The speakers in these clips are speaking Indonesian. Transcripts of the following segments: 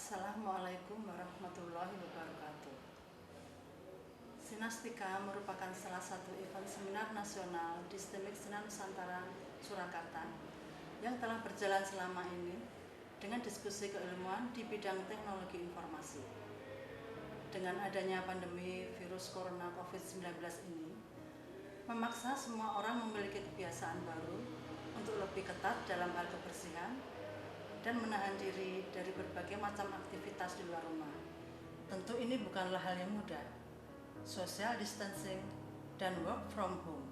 Assalamualaikum warahmatullahi wabarakatuh. Sinastika merupakan salah satu event seminar nasional di STEMIK Sena Nusantara, Surakarta yang telah berjalan selama ini dengan diskusi keilmuan di bidang teknologi informasi. Dengan adanya pandemi virus corona COVID-19 ini, memaksa semua orang memiliki kebiasaan baru untuk lebih ketat dalam hal kebersihan dan menahan diri dari berbagai macam aktivitas di luar rumah. Tentu ini bukanlah hal yang mudah. Social distancing dan work from home.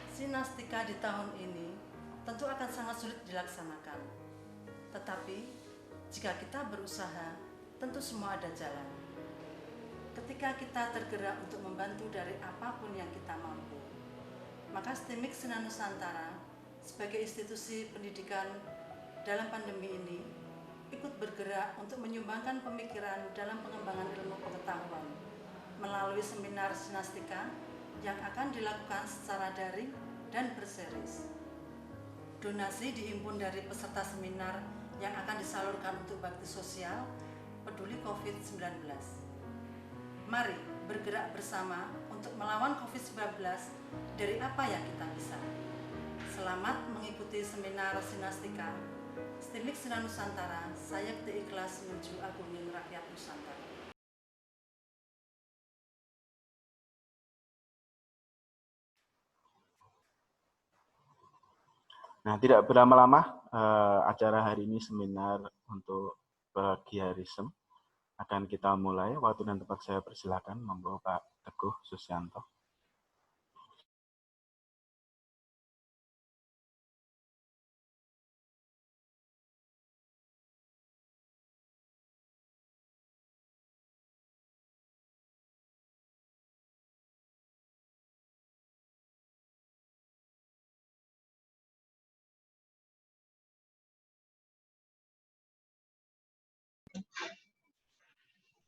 Sinastika di tahun ini tentu akan sangat sulit dilaksanakan. Tetapi jika kita berusaha, tentu semua ada jalan. Ketika kita tergerak untuk membantu dari apapun yang kita mampu, maka STEMIK Sena Nusantara sebagai institusi pendidikan dalam pandemi ini ikut bergerak untuk menyumbangkan pemikiran dalam pengembangan ilmu pengetahuan melalui seminar Sinastika yang akan dilakukan secara daring dan berseris. Donasi dihimpun dari peserta seminar yang akan disalurkan untuk bakti sosial peduli COVID-19. Mari bergerak bersama untuk melawan COVID-19 dari apa yang kita bisa. Selamat mengikuti seminar Sinastika STEMIK Sena Nusantara, saya ikhlas menuju agungin rakyat Nusantara. Nah, tidak berlama-lama, acara hari ini seminar untuk plagiarisme akan kita mulai. Waktu dan tempat saya persilakan, monggo Pak Teguh Susianto.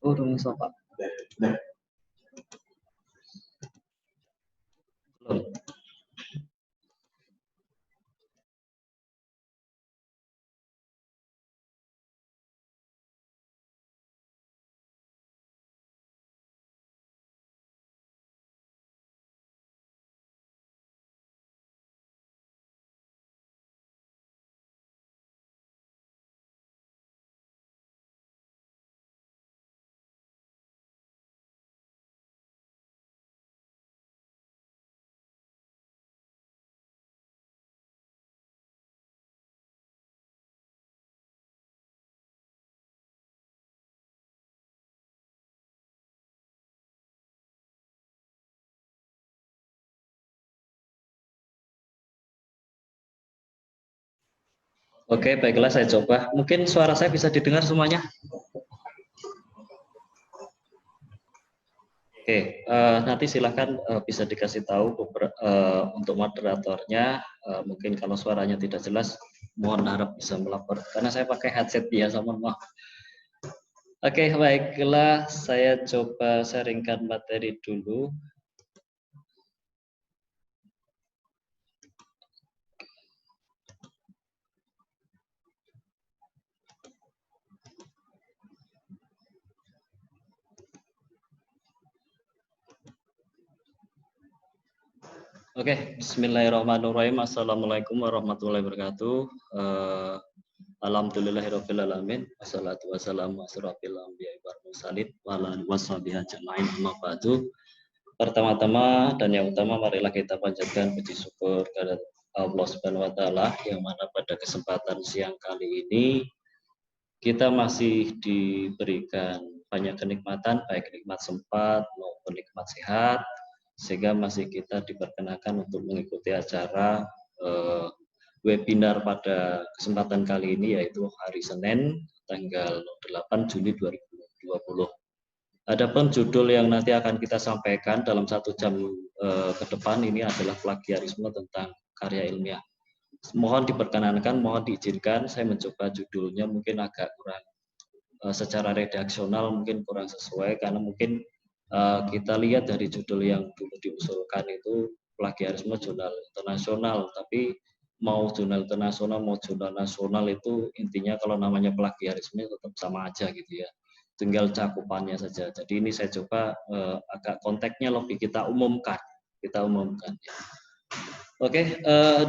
Oh, dong, Pak. Belum. Oke, baiklah saya coba. Mungkin suara saya bisa didengar semuanya? Oke, nanti silahkan bisa dikasih tahu untuk moderatornya. Mungkin kalau suaranya tidak jelas, mohon harap bisa melapor. Karena saya pakai headset ya, sama maaf. Oke, baiklah saya coba sharingkan materi dulu. Oke, bismillahirrahmanirrahim. Assalamualaikum warahmatullahi wabarakatuh. Alhamdulillahirabbil alamin. Wassalatu wassalamu asrofil anbiya'i wal mursalin wa ala alihi washabihi ajmain. Amma ba'du. Pertama-tama dan yang utama marilah kita panjatkan puji syukur kepada Allah Subhanahu wa taala yang mana pada kesempatan siang kali ini kita masih diberikan banyak kenikmatan, baik nikmat sempat maupun nikmat sehat, sehingga masih kita diperkenakan untuk mengikuti acara webinar pada kesempatan kali ini, yaitu hari Senin tanggal 8 Juni 2020. Adapun judul yang nanti akan kita sampaikan dalam 1 jam ke depan ini adalah plagiarisme tentang karya ilmiah. Mohon diperkenankan, mohon diizinkan, saya mencoba judulnya mungkin agak kurang secara redaksional mungkin kurang sesuai, karena mungkin kita lihat dari judul yang dulu diusulkan itu plagiarisme jurnal internasional, tapi mau jurnal internasional mau jurnal nasional itu intinya kalau namanya plagiarisme tetap sama aja gitu ya, tinggal cakupannya saja. Jadi ini saya coba agak konteksnya lebih kita umumkan ya. Oke,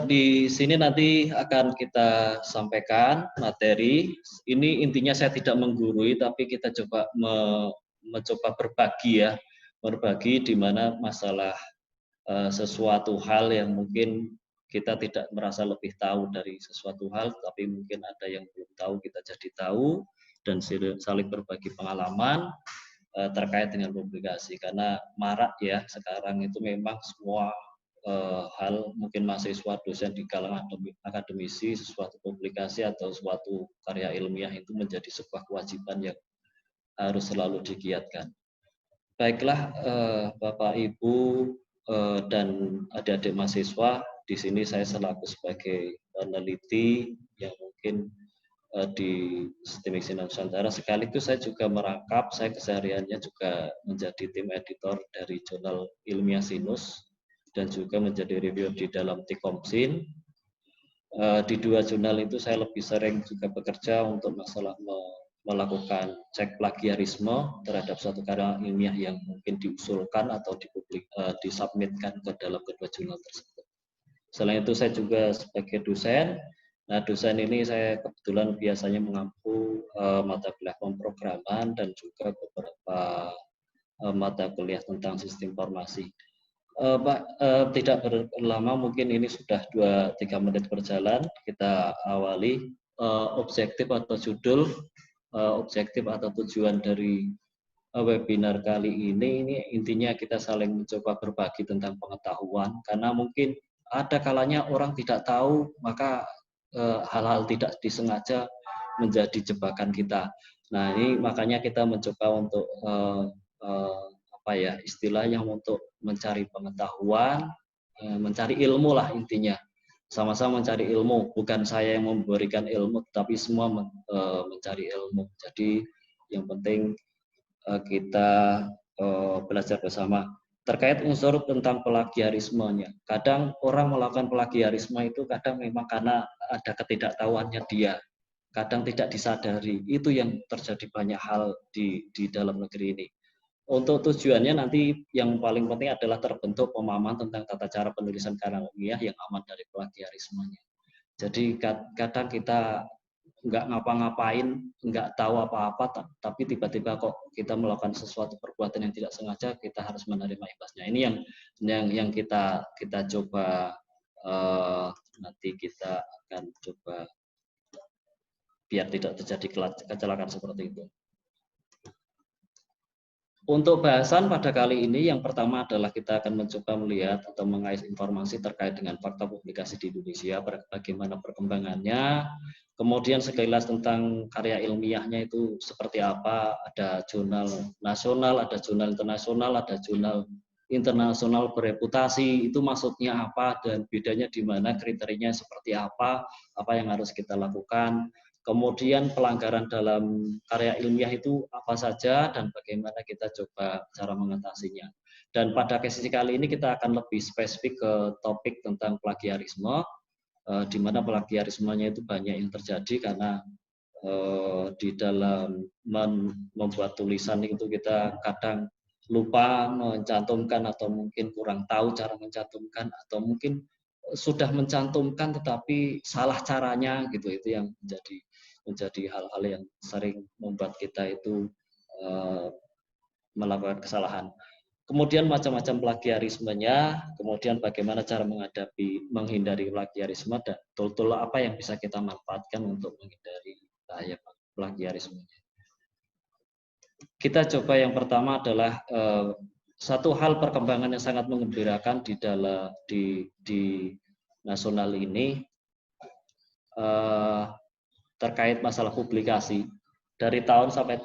di sini nanti akan kita sampaikan materi. Ini intinya saya tidak menggurui, tapi kita coba mencoba berbagi ya, berbagi di mana masalah sesuatu hal yang mungkin kita tidak merasa lebih tahu dari sesuatu hal, tapi mungkin ada yang belum tahu, kita jadi tahu dan saling berbagi pengalaman terkait dengan publikasi. Karena marak ya sekarang itu memang semua hal mungkin mahasiswa, dosen di kalangan akademisi, sesuatu publikasi atau suatu karya ilmiah itu menjadi sebuah kewajiban yang harus selalu digiatkan. Baiklah Bapak Ibu dan adik-adik mahasiswa, di sini saya selaku sebagai peneliti yang mungkin di STIM IKSI Nusantara, sekaligus saya juga merangkap, saya kesehariannya juga menjadi tim editor dari jurnal ilmiah Sinus dan juga menjadi reviewer di dalam Tikomsin. Di dua jurnal itu saya lebih sering juga bekerja untuk masalah melakukan cek plagiarisme terhadap suatu karya ilmiah yang mungkin diusulkan atau disubmitkan ke dalam kedua jurnal tersebut. Selain itu saya juga sebagai dosen. Nah, dosen ini saya kebetulan biasanya mengampu mata kuliah pemrograman dan juga beberapa mata kuliah tentang sistem informasi. Pak, tidak berlama, mungkin ini sudah 2-3 menit berjalan. Kita awali objektif atau judul, objektif atau tujuan dari webinar kali ini intinya kita saling mencoba berbagi tentang pengetahuan, karena mungkin ada kalanya orang tidak tahu, maka hal-hal tidak disengaja menjadi jebakan kita. Nah, ini makanya kita mencoba untuk istilahnya untuk mencari pengetahuan, mencari ilmu lah intinya. Sama-sama mencari ilmu, bukan saya yang memberikan ilmu, tapi semua mencari ilmu. Jadi yang penting kita belajar bersama. Terkait unsur tentang plagiarismenya, kadang orang melakukan plagiarisme itu kadang memang karena ada ketidaktahuannya dia, kadang tidak disadari. Itu yang terjadi banyak hal di dalam negeri ini. Untuk tujuannya nanti yang paling penting adalah terbentuk pemahaman tentang tata cara penulisan karya ilmiah yang aman dari plagiarismenya. Jadi kadang kita nggak ngapa-ngapain, nggak tahu apa-apa, tapi tiba-tiba kok kita melakukan sesuatu perbuatan yang tidak sengaja, kita harus menerima imbasnya. Ini yang kita coba nanti kita akan coba biar tidak terjadi kecelakaan seperti itu. Untuk bahasan pada kali ini, yang pertama adalah kita akan mencoba melihat atau mengais informasi terkait dengan fakta publikasi di Indonesia, bagaimana perkembangannya, kemudian sekilas tentang karya ilmiahnya itu seperti apa, ada jurnal nasional, ada jurnal internasional, ada jurnal internasional bereputasi, itu maksudnya apa dan bedanya di mana, kriterianya seperti apa yang harus kita lakukan. Kemudian pelanggaran dalam karya ilmiah itu apa saja dan bagaimana kita coba cara mengatasinya. Dan pada sesi kali ini kita akan lebih spesifik ke topik tentang plagiarisme, di mana plagiarismenya itu banyak yang terjadi karena di dalam membuat tulisan itu kita kadang lupa mencantumkan atau mungkin kurang tahu cara mencantumkan atau mungkin sudah mencantumkan tetapi salah caranya gitu, itu yang menjadi hal-hal yang sering membuat kita itu melakukan kesalahan. Kemudian macam-macam plagiarismenya, kemudian bagaimana cara menghindari plagiarisme dan tool-tool apa yang bisa kita manfaatkan untuk menghindari bahaya plagiarisme. Kita coba yang pertama adalah satu hal perkembangan yang sangat menggembirakan di nasional ini terkait masalah publikasi. Dari tahun sampai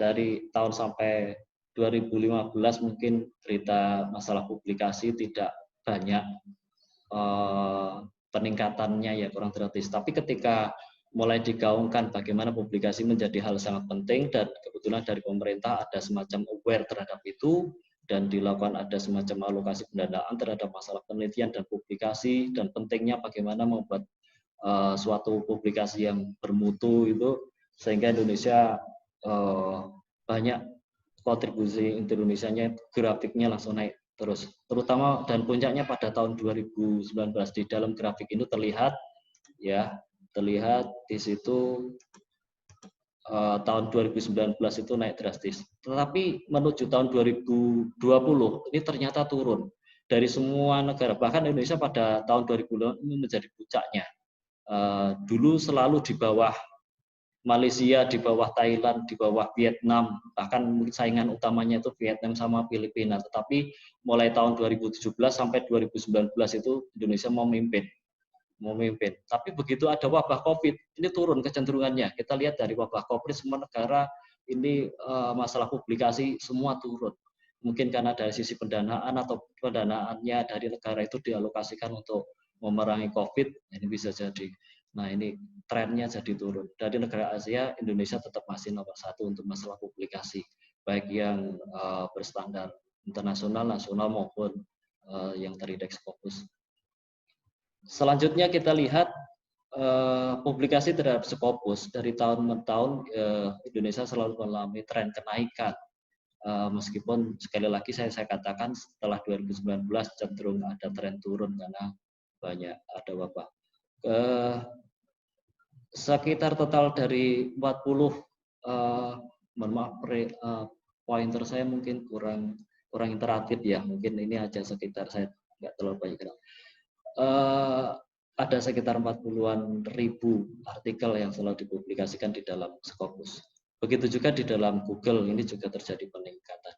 2015 mungkin berita masalah publikasi tidak banyak peningkatannya, ya kurang drastis. Tapi ketika mulai digaungkan bagaimana publikasi menjadi hal sangat penting dan kebetulan dari pemerintah ada semacam aware terhadap itu dan dilakukan ada semacam alokasi pendanaan terhadap masalah penelitian dan publikasi dan pentingnya bagaimana membuat suatu publikasi yang bermutu itu, sehingga Indonesia banyak kontribusi Indonesianya, grafiknya langsung naik terus, terutama dan puncaknya pada tahun 2019. Di dalam grafik ini terlihat di situ tahun 2019 itu naik drastis. Tetapi menuju tahun 2020 ini ternyata turun dari semua negara. Bahkan Indonesia pada tahun 2020 ini menjadi puncaknya. Dulu selalu di bawah Malaysia, di bawah Thailand, di bawah Vietnam, bahkan saingan utamanya itu Vietnam sama Filipina. Tetapi mulai tahun 2017 sampai 2019 itu Indonesia memimpin. Tapi begitu ada wabah COVID, ini turun kecenderungannya. Kita lihat dari wabah COVID, semua negara ini masalah publikasi semua turun. Mungkin karena dari sisi pendanaan atau pendanaannya dari negara itu dialokasikan untuk memerangi COVID, ini bisa jadi. Nah, ini trennya jadi turun. Dari negara Asia, Indonesia tetap masih nomor 1 untuk masalah publikasi, baik yang berstandar internasional, nasional maupun yang terindeks Scopus. Selanjutnya kita lihat publikasi terhadap Scopus. Dari tahun ke tahun Indonesia selalu mengalami tren kenaikan. Meskipun sekali lagi saya katakan setelah 2019 cenderung ada tren turun karena banyak ada wabah. Sekitar total dari 40 pointer saya mungkin kurang interaktif ya, mungkin ini aja sekitar, saya nggak terlalu banyak gerak. Ada sekitar 40-an ribu artikel yang selalu dipublikasikan di dalam Scopus. Begitu juga di dalam Google, ini juga terjadi peningkatan.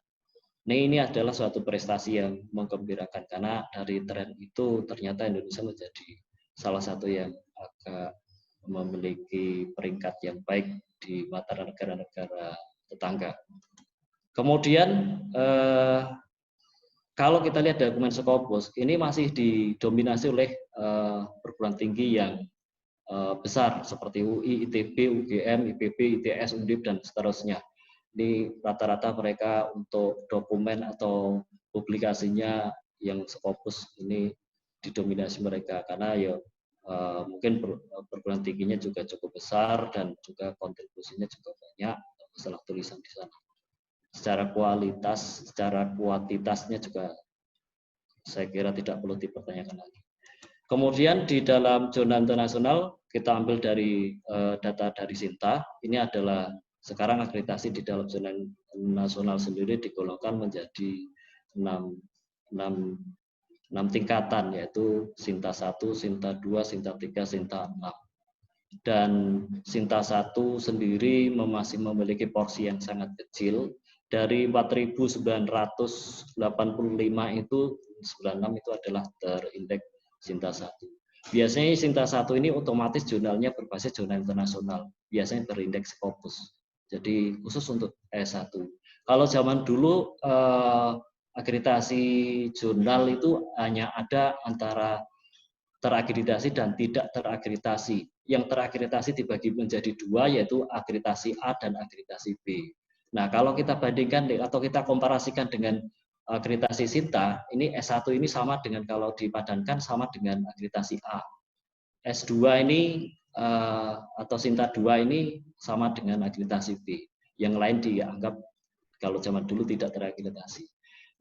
Nah, ini adalah suatu prestasi yang menggembirakan karena dari tren itu ternyata Indonesia menjadi salah satu yang agak memiliki peringkat yang baik di mata negara-negara tetangga. Kemudian kalau kita lihat dokumen Scopus, ini masih didominasi oleh perguruan tinggi yang besar seperti UI, ITB, UGM, IPB, ITS, Undip, dan seterusnya. Ini rata-rata mereka untuk dokumen atau publikasinya yang Scopus ini didominasi mereka karena ya mungkin perguruan tingginya juga cukup besar dan juga kontribusinya juga banyak masalah tulisan di sana. Secara kualitas, secara kuantitasnya juga saya kira tidak perlu dipertanyakan lagi. Kemudian di dalam jurnal internasional kita ambil dari data dari Sinta. Ini adalah sekarang akreditasi di dalam jurnal nasional sendiri digolongkan menjadi 6 tingkatan, yaitu Sinta 1, Sinta 2, Sinta 3, Sinta 6. Dan Sinta 1 sendiri masih memiliki porsi yang sangat kecil. Dari 4.985 itu 96 itu adalah terindeks Sinta 1. Biasanya Sinta 1 ini otomatis jurnalnya berbasis jurnal internasional. Biasanya berindeks Scopus. Jadi khusus untuk S1. Kalau zaman dulu akreditasi jurnal itu hanya ada antara terakreditasi dan tidak terakreditasi. Yang terakreditasi dibagi menjadi 2, yaitu akreditasi A dan akreditasi B. Nah, kalau kita bandingkan atau kita komparasikan dengan akreditasi Sinta, ini S1 ini sama dengan kalau dipadankan sama dengan akreditasi A. S2 ini atau Sinta 2 ini sama dengan akreditasi B. Yang lain dianggap kalau zaman dulu tidak terakreditasi.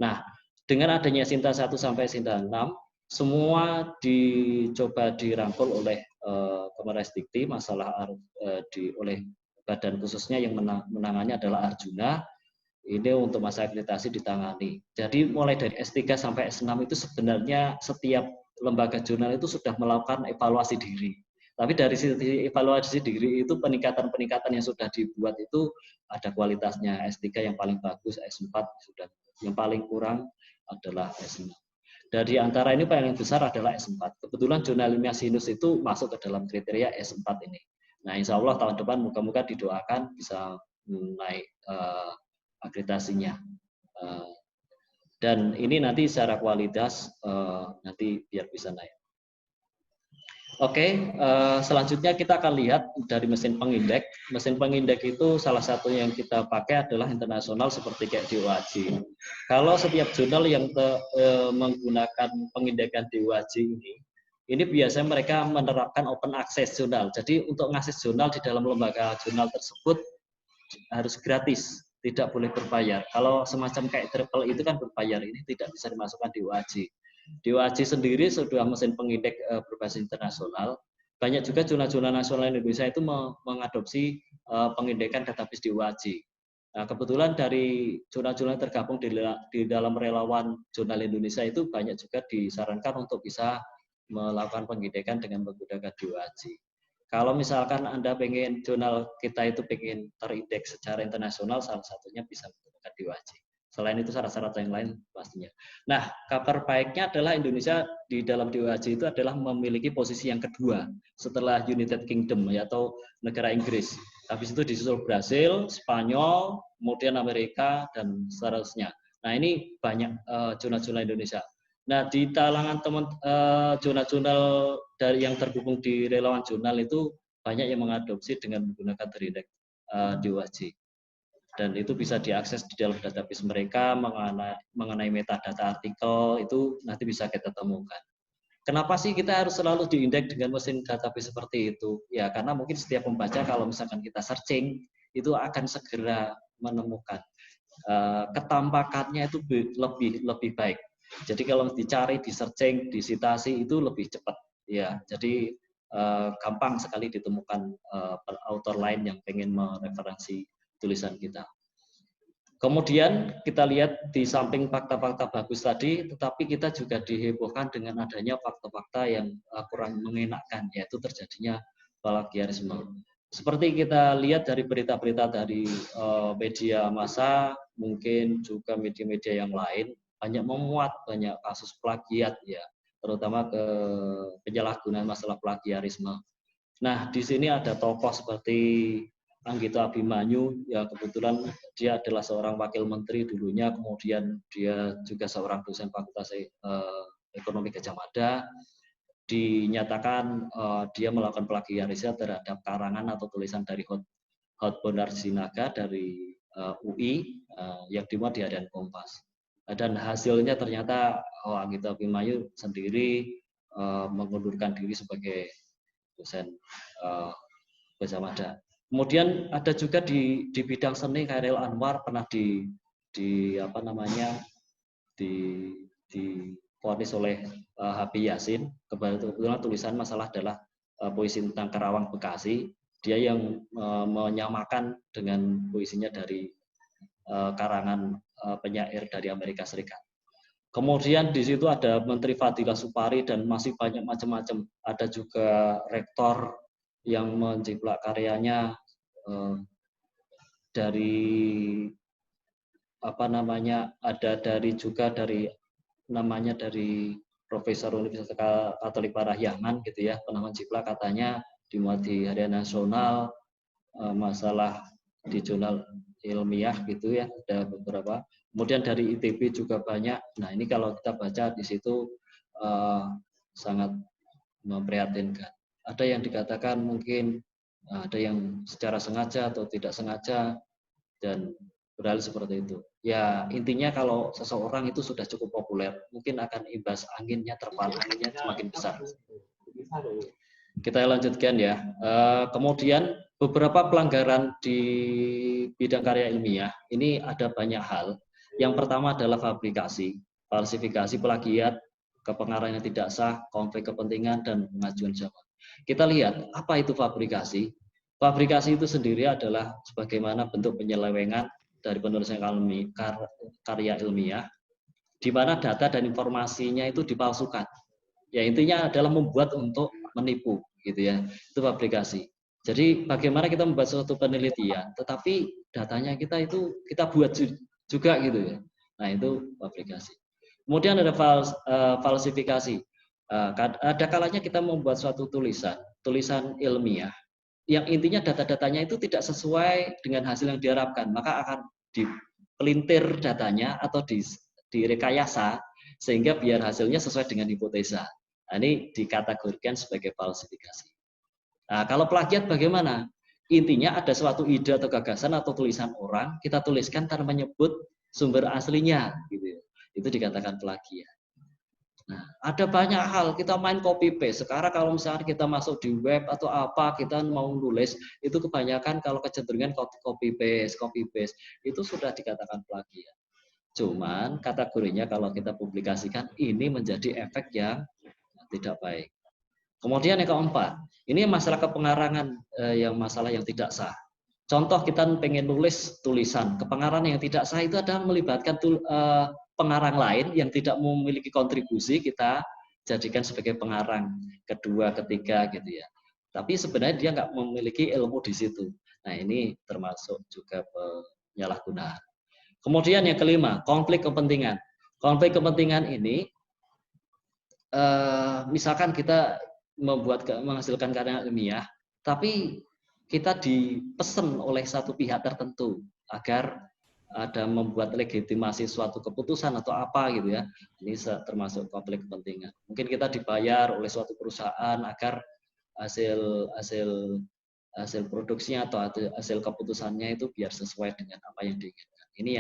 Nah, dengan adanya Sinta 1 sampai Sinta 6, semua dicoba dirangkul oleh Kemendikti, masalah oleh badan khususnya yang menangani adalah Arjuna. Ini untuk masa akreditasi ditangani. Jadi mulai dari S3 sampai S6 itu sebenarnya setiap lembaga jurnal itu sudah melakukan evaluasi diri. Tapi dari sisi evaluasi diri itu peningkatan-peningkatan yang sudah dibuat itu ada kualitasnya. S3 yang paling bagus, S4 sudah, yang paling kurang adalah S6. Dari antara ini paling besar adalah S4. Kebetulan jurnal ilmiah Sinus itu masuk ke dalam kriteria S4 ini. Nah, insya Allah tahun depan moga-moga didoakan bisa naik akreditasinya. Dan ini nanti secara kualitas nanti biar bisa naik. Oke, selanjutnya kita akan lihat dari mesin pengindeks. Mesin pengindeks itu salah satu yang kita pakai adalah internasional seperti kayak DOAJ. Kalau setiap jurnal yang menggunakan pengindekan DOAJ ini, ini biasanya mereka menerapkan open access jurnal. Jadi untuk mengakses jurnal di dalam lembaga jurnal tersebut harus gratis, tidak boleh berbayar. Kalau semacam kayak Triple itu kan berbayar, ini tidak bisa dimasukkan di UAJ. Di UAJ sendiri sudah mesin pengindeks berbasis internasional. Banyak juga jurnal-jurnal nasional Indonesia itu mengadopsi pengindekan database di UAJ. Nah, kebetulan dari jurnal-jurnal yang tergabung di dalam relawan jurnal Indonesia itu banyak juga disarankan untuk bisa melakukan pengindekan dengan menggunakan DOAJ. Kalau misalkan Anda pengen jurnal kita itu pengen terindeks secara internasional, salah satunya bisa menggunakan DOAJ. Selain itu syarat-syarat yang lain pastinya. Nah, kabar baiknya adalah Indonesia di dalam DOAJ itu adalah memiliki posisi yang kedua setelah United Kingdom atau negara Inggris. Habis itu disusul Brasil, Spanyol, kemudian Amerika dan seterusnya. Nah, ini banyak jurnal-jurnal Indonesia. Nah, di talangan jurnal-jurnal dari yang terhubung di relawan jurnal itu banyak yang mengadopsi dengan menggunakan terindeks DOAJ. Dan itu bisa diakses di dalam database mereka mengenai metadata artikel, itu nanti bisa kita temukan. Kenapa sih kita harus selalu diindeks dengan mesin database seperti itu? Ya, karena mungkin setiap pembaca kalau misalkan kita searching, itu akan segera menemukan. Ketampakannya itu lebih baik. Jadi kalau dicari, di searching, di citasi itu lebih cepat. Ya, jadi gampang sekali ditemukan author lain yang pengen mereferensi tulisan kita. Kemudian kita lihat di samping fakta-fakta bagus tadi, tetapi kita juga dihebohkan dengan adanya fakta-fakta yang kurang mengenakan, yaitu terjadinya plagiarisme. Seperti kita lihat dari berita-berita dari media massa, mungkin juga media-media yang lain, banyak memuat banyak kasus plagiat ya, terutama ke penyalahgunaan masalah plagiarisme. Nah, di sini ada tokoh seperti Anggito Abimanyu yang kebetulan dia adalah seorang wakil menteri dulunya, kemudian dia juga seorang dosen Fakultas Ekonomi Gadjah Mada. Dinyatakan dia melakukan plagiarisme terhadap karangan atau tulisan dari Hotbonar Sinaga dari UI yang dimuat di harian Kompas. Dan hasilnya ternyata Anggito Abimanyu sendiri mengundurkan diri sebagai dosen Gadjah Mada. Kemudian ada juga di bidang seni, Khairil Anwar pernah divonis oleh Habib Yasin. Kebetulan tulisan masalah adalah puisi tentang Karawang Bekasi. Dia yang menyamakan dengan puisinya dari karangan penyair dari Amerika Serikat. Kemudian di situ ada Menteri Fadila Supari dan masih banyak macam-macam. Ada juga rektor yang menjiplak karyanya dari ada dari Profesor Universitas Katolik Parahyangan gitu ya, pernah menjiplak katanya dimuat di Harian Nasional, masalah di jurnal ilmiah gitu ya, ada beberapa. Kemudian dari ITB juga banyak. Nah, ini kalau kita baca di situ sangat memprihatinkan. Ada yang dikatakan mungkin ada yang secara sengaja atau tidak sengaja dan beralih seperti itu. Ya, intinya kalau seseorang itu sudah cukup populer, mungkin akan imbas anginnya, terpal anginnya semakin besar. Kita lanjutkan ya. Kemudian beberapa pelanggaran di bidang karya ilmiah, ini ada banyak hal. Yang pertama adalah fabrikasi, falsifikasi, plagiat, kepengaruhan yang tidak sah, konflik kepentingan, dan pengajuan jawab. Kita lihat, apa itu fabrikasi? Fabrikasi itu sendiri adalah sebagaimana bentuk penyelewengan dari penulisan karya ilmiah, di mana data dan informasinya itu dipalsukan. Ya, intinya adalah membuat untuk menipu, gitu ya. Itu fabrikasi. Jadi bagaimana kita membuat suatu penelitian, tetapi datanya kita buat juga gitu ya. Nah, itu fabrikasi. Kemudian ada falsifikasi. Ada kalanya kita membuat suatu tulisan ilmiah, yang intinya data-datanya itu tidak sesuai dengan hasil yang diharapkan, maka akan dipelintir datanya atau direkayasa sehingga biar hasilnya sesuai dengan hipotesa. Nah, ini dikategorikan sebagai falsifikasi. Nah, kalau plagiat bagaimana? Intinya ada suatu ide atau gagasan atau tulisan orang, kita tuliskan tanpa menyebut sumber aslinya, gitu. Itu dikatakan plagiat. Nah, Ada banyak hal, kita main copy paste. Sekarang kalau misalnya kita masuk di web atau apa, kita mau nulis, itu kebanyakan kalau kecenderungan copy paste, itu sudah dikatakan plagiat. Cuman kategorinya kalau kita publikasikan, ini menjadi efek yang tidak baik. Kemudian yang keempat, ini masalah kepengarangan, yang masalah yang tidak sah. Contoh kita pengen nulis tulisan, kepengarangan yang tidak sah itu adalah melibatkan pengarang lain yang tidak memiliki kontribusi, kita jadikan sebagai pengarang kedua, ketiga gitu ya. Tapi sebenarnya dia nggak memiliki ilmu di situ. Nah ini termasuk juga penyalahgunaan. Kemudian yang kelima, konflik kepentingan. Konflik kepentingan ini, misalkan kita menghasilkan karya ilmiah, tapi kita dipesan oleh satu pihak tertentu agar ada membuat legitimasi suatu keputusan atau apa gitu ya. Ini termasuk konflik kepentingan. Mungkin kita dibayar oleh suatu perusahaan agar hasil produksinya atau hasil keputusannya itu biar sesuai dengan apa yang diinginkan. Ini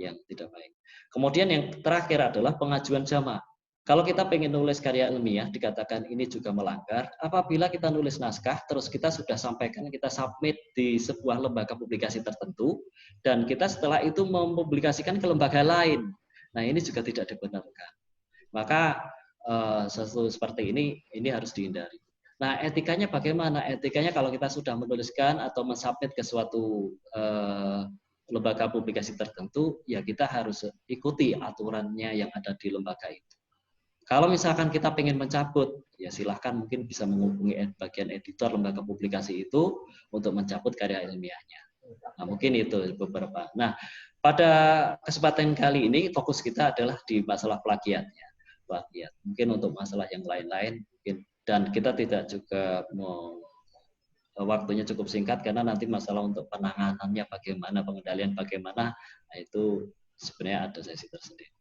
yang tidak baik. Kemudian yang terakhir adalah pengajuan jamak. Kalau kita pengen nulis karya ilmiah, dikatakan ini juga melanggar, apabila kita nulis naskah, terus kita sudah sampaikan, kita submit di sebuah lembaga publikasi tertentu, dan kita setelah itu mempublikasikan ke lembaga lain. Nah ini juga tidak dibenarkan. Maka sesuatu seperti ini harus dihindari. Nah etikanya bagaimana? Etikanya kalau kita sudah menuliskan atau mensubmit ke suatu lembaga publikasi tertentu, ya kita harus ikuti aturannya yang ada di lembaga itu. Kalau misalkan kita pengen mencabut, ya silahkan mungkin bisa menghubungi bagian editor lembaga publikasi itu untuk mencabut karya ilmiahnya. Nah, mungkin itu beberapa. Nah, pada kesempatan kali ini fokus kita adalah di masalah plagiatnya. Plagiat. Mungkin untuk masalah yang lain-lain, mungkin. Dan kita tidak juga mau waktunya cukup singkat karena nanti masalah untuk penanganannya bagaimana, pengendalian bagaimana, nah itu sebenarnya ada sesi tersendiri.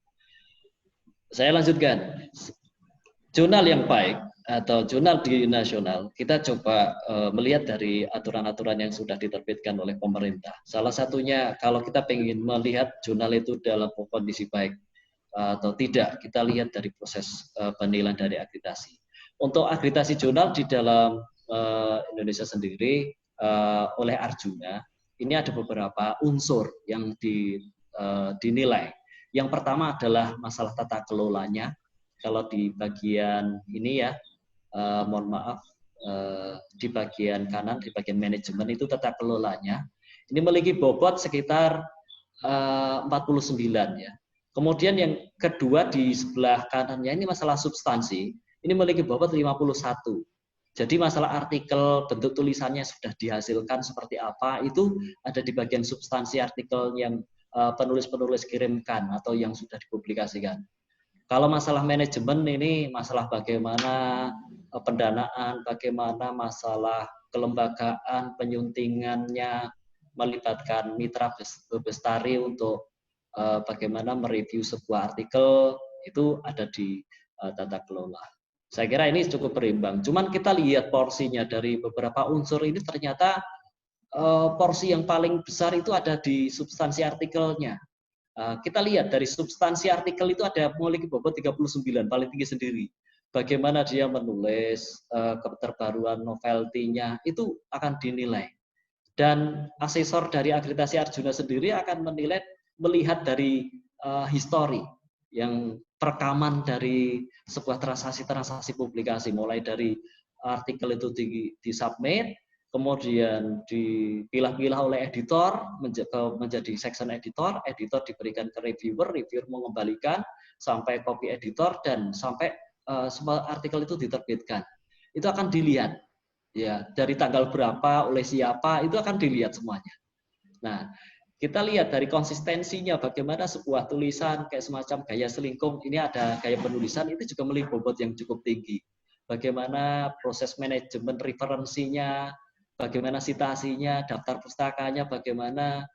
Saya lanjutkan. Jurnal yang baik atau jurnal di nasional, kita coba melihat dari aturan-aturan yang sudah diterbitkan oleh pemerintah. Salah satunya kalau kita ingin melihat jurnal itu dalam kondisi baik atau tidak, kita lihat dari proses penilaian dari akreditasi. Untuk akreditasi jurnal di dalam Indonesia sendiri oleh Arjuna, ini ada beberapa unsur yang dinilai. Yang pertama adalah masalah tata kelolanya. Kalau di bagian ini ya, mohon maaf, di bagian kanan, di bagian manajemen itu tata kelolanya. Ini memiliki bobot sekitar 49 ya. Kemudian yang kedua di sebelah kanannya ini masalah substansi. Ini memiliki bobot 51. Jadi masalah artikel, bentuk tulisannya sudah dihasilkan seperti apa, itu ada di bagian substansi artikel yang penulis-penulis kirimkan atau yang sudah dipublikasikan. Kalau masalah manajemen ini masalah bagaimana pendanaan, bagaimana masalah kelembagaan, penyuntingannya, melibatkan mitra bestari untuk bagaimana mereview sebuah artikel, itu ada di tata kelola. Saya kira ini cukup berimbang. Cuman kita lihat porsinya dari beberapa unsur ini ternyata porsi yang paling besar itu ada di substansi artikelnya. Kita lihat dari substansi artikel itu ada memiliki bobot 39, paling tinggi sendiri. Bagaimana dia menulis, keterbaruan novelty-nya, itu akan dinilai. Dan asesor dari akreditasi Arjuna sendiri akan menilai, melihat dari histori, yang perekaman dari sebuah transaksi publikasi, mulai dari artikel itu disubmit, kemudian dipilah-pilah oleh editor menjadi section editor diberikan ke reviewer mengembalikan sampai copy editor dan sampai semua artikel itu diterbitkan. Itu akan dilihat ya dari tanggal berapa oleh siapa, itu akan dilihat semuanya. Nah, kita lihat dari konsistensinya bagaimana sebuah tulisan kayak semacam gaya selingkuh, ini ada gaya penulisan, itu juga memiliki bobot yang cukup tinggi. Bagaimana proses manajemen referensinya, bagaimana citasinya, daftar pustakanya, bagaimana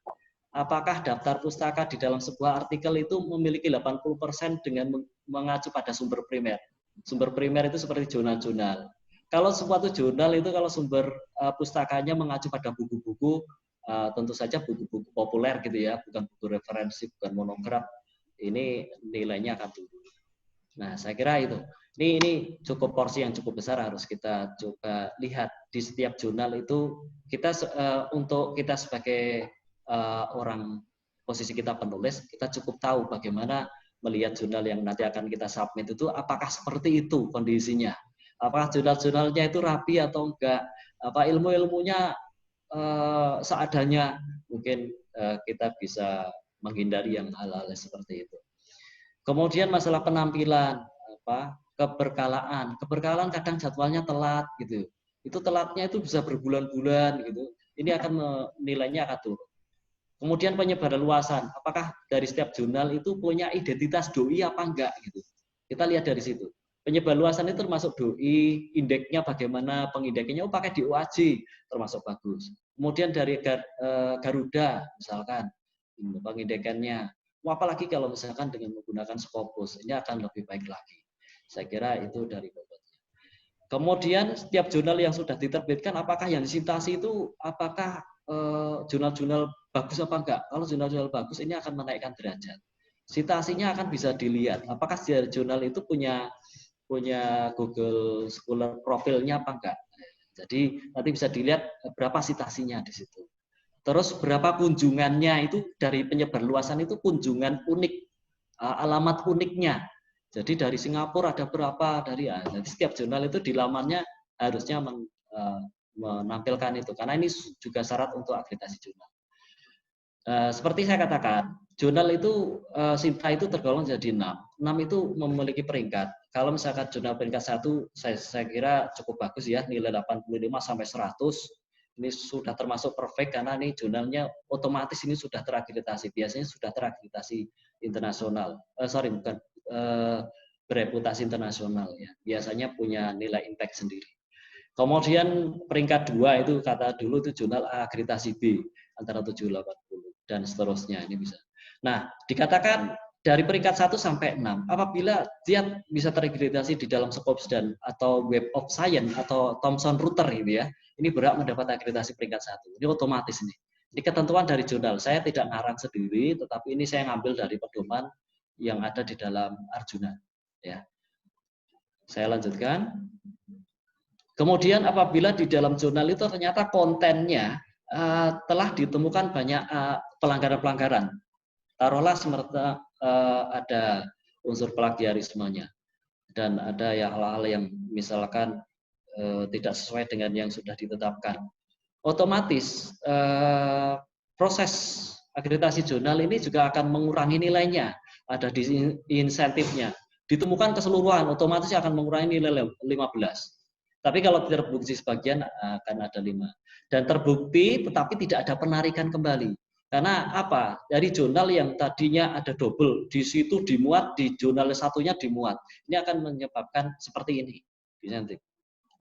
apakah daftar pustaka di dalam sebuah artikel itu memiliki 80% dengan mengacu pada sumber primer. Sumber primer itu seperti jurnal-jurnal. Kalau suatu jurnal itu kalau sumber pustakanya mengacu pada buku-buku, tentu saja buku-buku populer gitu ya, bukan buku referensi, bukan monograf, ini nilainya akan turun. Nah, saya kira itu. Ini cukup porsi yang cukup besar, harus kita coba lihat di setiap jurnal itu. Kita untuk kita sebagai orang, posisi kita penulis, kita cukup tahu bagaimana melihat jurnal yang nanti akan kita submit itu apakah seperti itu kondisinya. Apakah jurnal-jurnalnya itu rapi atau enggak? Apa ilmu-ilmunya seadanya? Mungkin kita bisa menghindari yang hal-hal seperti itu. Kemudian masalah penampilan, keberkalaan kadang jadwalnya telat gitu. Itu telatnya itu bisa berbulan-bulan gitu. Ini akan nilainya akan turun. Kemudian penyebaran luasan, apakah dari setiap jurnal itu punya identitas doi apa enggak gitu. Kita lihat dari situ. Penyebaran luasan itu termasuk doi, indeksnya bagaimana, pengindeknya pakai di UAJ, termasuk bagus. Kemudian dari Garuda misalkan, pengindekannya. Apalagi kalau misalkan dengan menggunakan Scopus, ini akan lebih baik lagi. Saya kira itu dari bobotnya. Kemudian setiap jurnal yang sudah diterbitkan, apakah yang disintasi itu apakah jurnal-jurnal bagus apa enggak? Kalau jurnal-jurnal bagus ini akan menaikkan derajat. Citasinya akan bisa dilihat. Apakah jurnal itu punya Google Scholar profilnya apa enggak? Jadi nanti bisa dilihat berapa citasinya di situ. Terus berapa kunjungannya itu dari penyebar luasan itu kunjungan unik, alamat uniknya. Jadi dari Singapura ada berapa, jadi setiap jurnal itu di lamannya harusnya menampilkan itu, karena ini juga syarat untuk akreditasi jurnal. Seperti saya katakan, jurnal itu Sinta itu tergolong jadi 6. 6 itu memiliki peringkat. Kalau misalkan jurnal peringkat 1, saya kira cukup bagus ya, nilai 85 sampai 100. Ini sudah termasuk perfect karena ini jurnalnya otomatis ini sudah terakreditasi. Biasanya sudah terakreditasi internasional. Bereputasi internasional ya. Biasanya punya nilai impact sendiri. Kemudian peringkat 2 itu kata dulu itu jurnal akreditasi B antara 780 dan seterusnya, ini bisa. Nah, dikatakan dari peringkat 1 sampai 6, apabila dia bisa terakreditasi di dalam Scopus dan atau Web of Science atau Thomson Reuters gitu ya, ini berhak mendapat akreditasi peringkat 1. Ini otomatis ini. Ini ketentuan dari jurnal. Saya tidak ngarang sendiri, tetapi ini saya ngambil dari pedoman yang ada di dalam Arjuna. Ya. Saya lanjutkan. Kemudian apabila di dalam jurnal itu ternyata kontennya telah ditemukan banyak pelanggaran-pelanggaran. Taruhlah semerta ada unsur plagiarismenya dan ada ya hal-hal yang misalkan tidak sesuai dengan yang sudah ditetapkan. Otomatis proses akreditasi jurnal ini juga akan mengurangi nilainya. Ada di insentifnya. Ditemukan keseluruhan, otomatis akan mengurangi nilai 15. Tapi kalau terbukti sebagian akan ada 5. Dan terbukti tetapi tidak ada penarikan kembali. Karena apa? Dari jurnal yang tadinya ada double, di situ dimuat, di jurnal satunya dimuat. Ini akan menyebabkan seperti ini.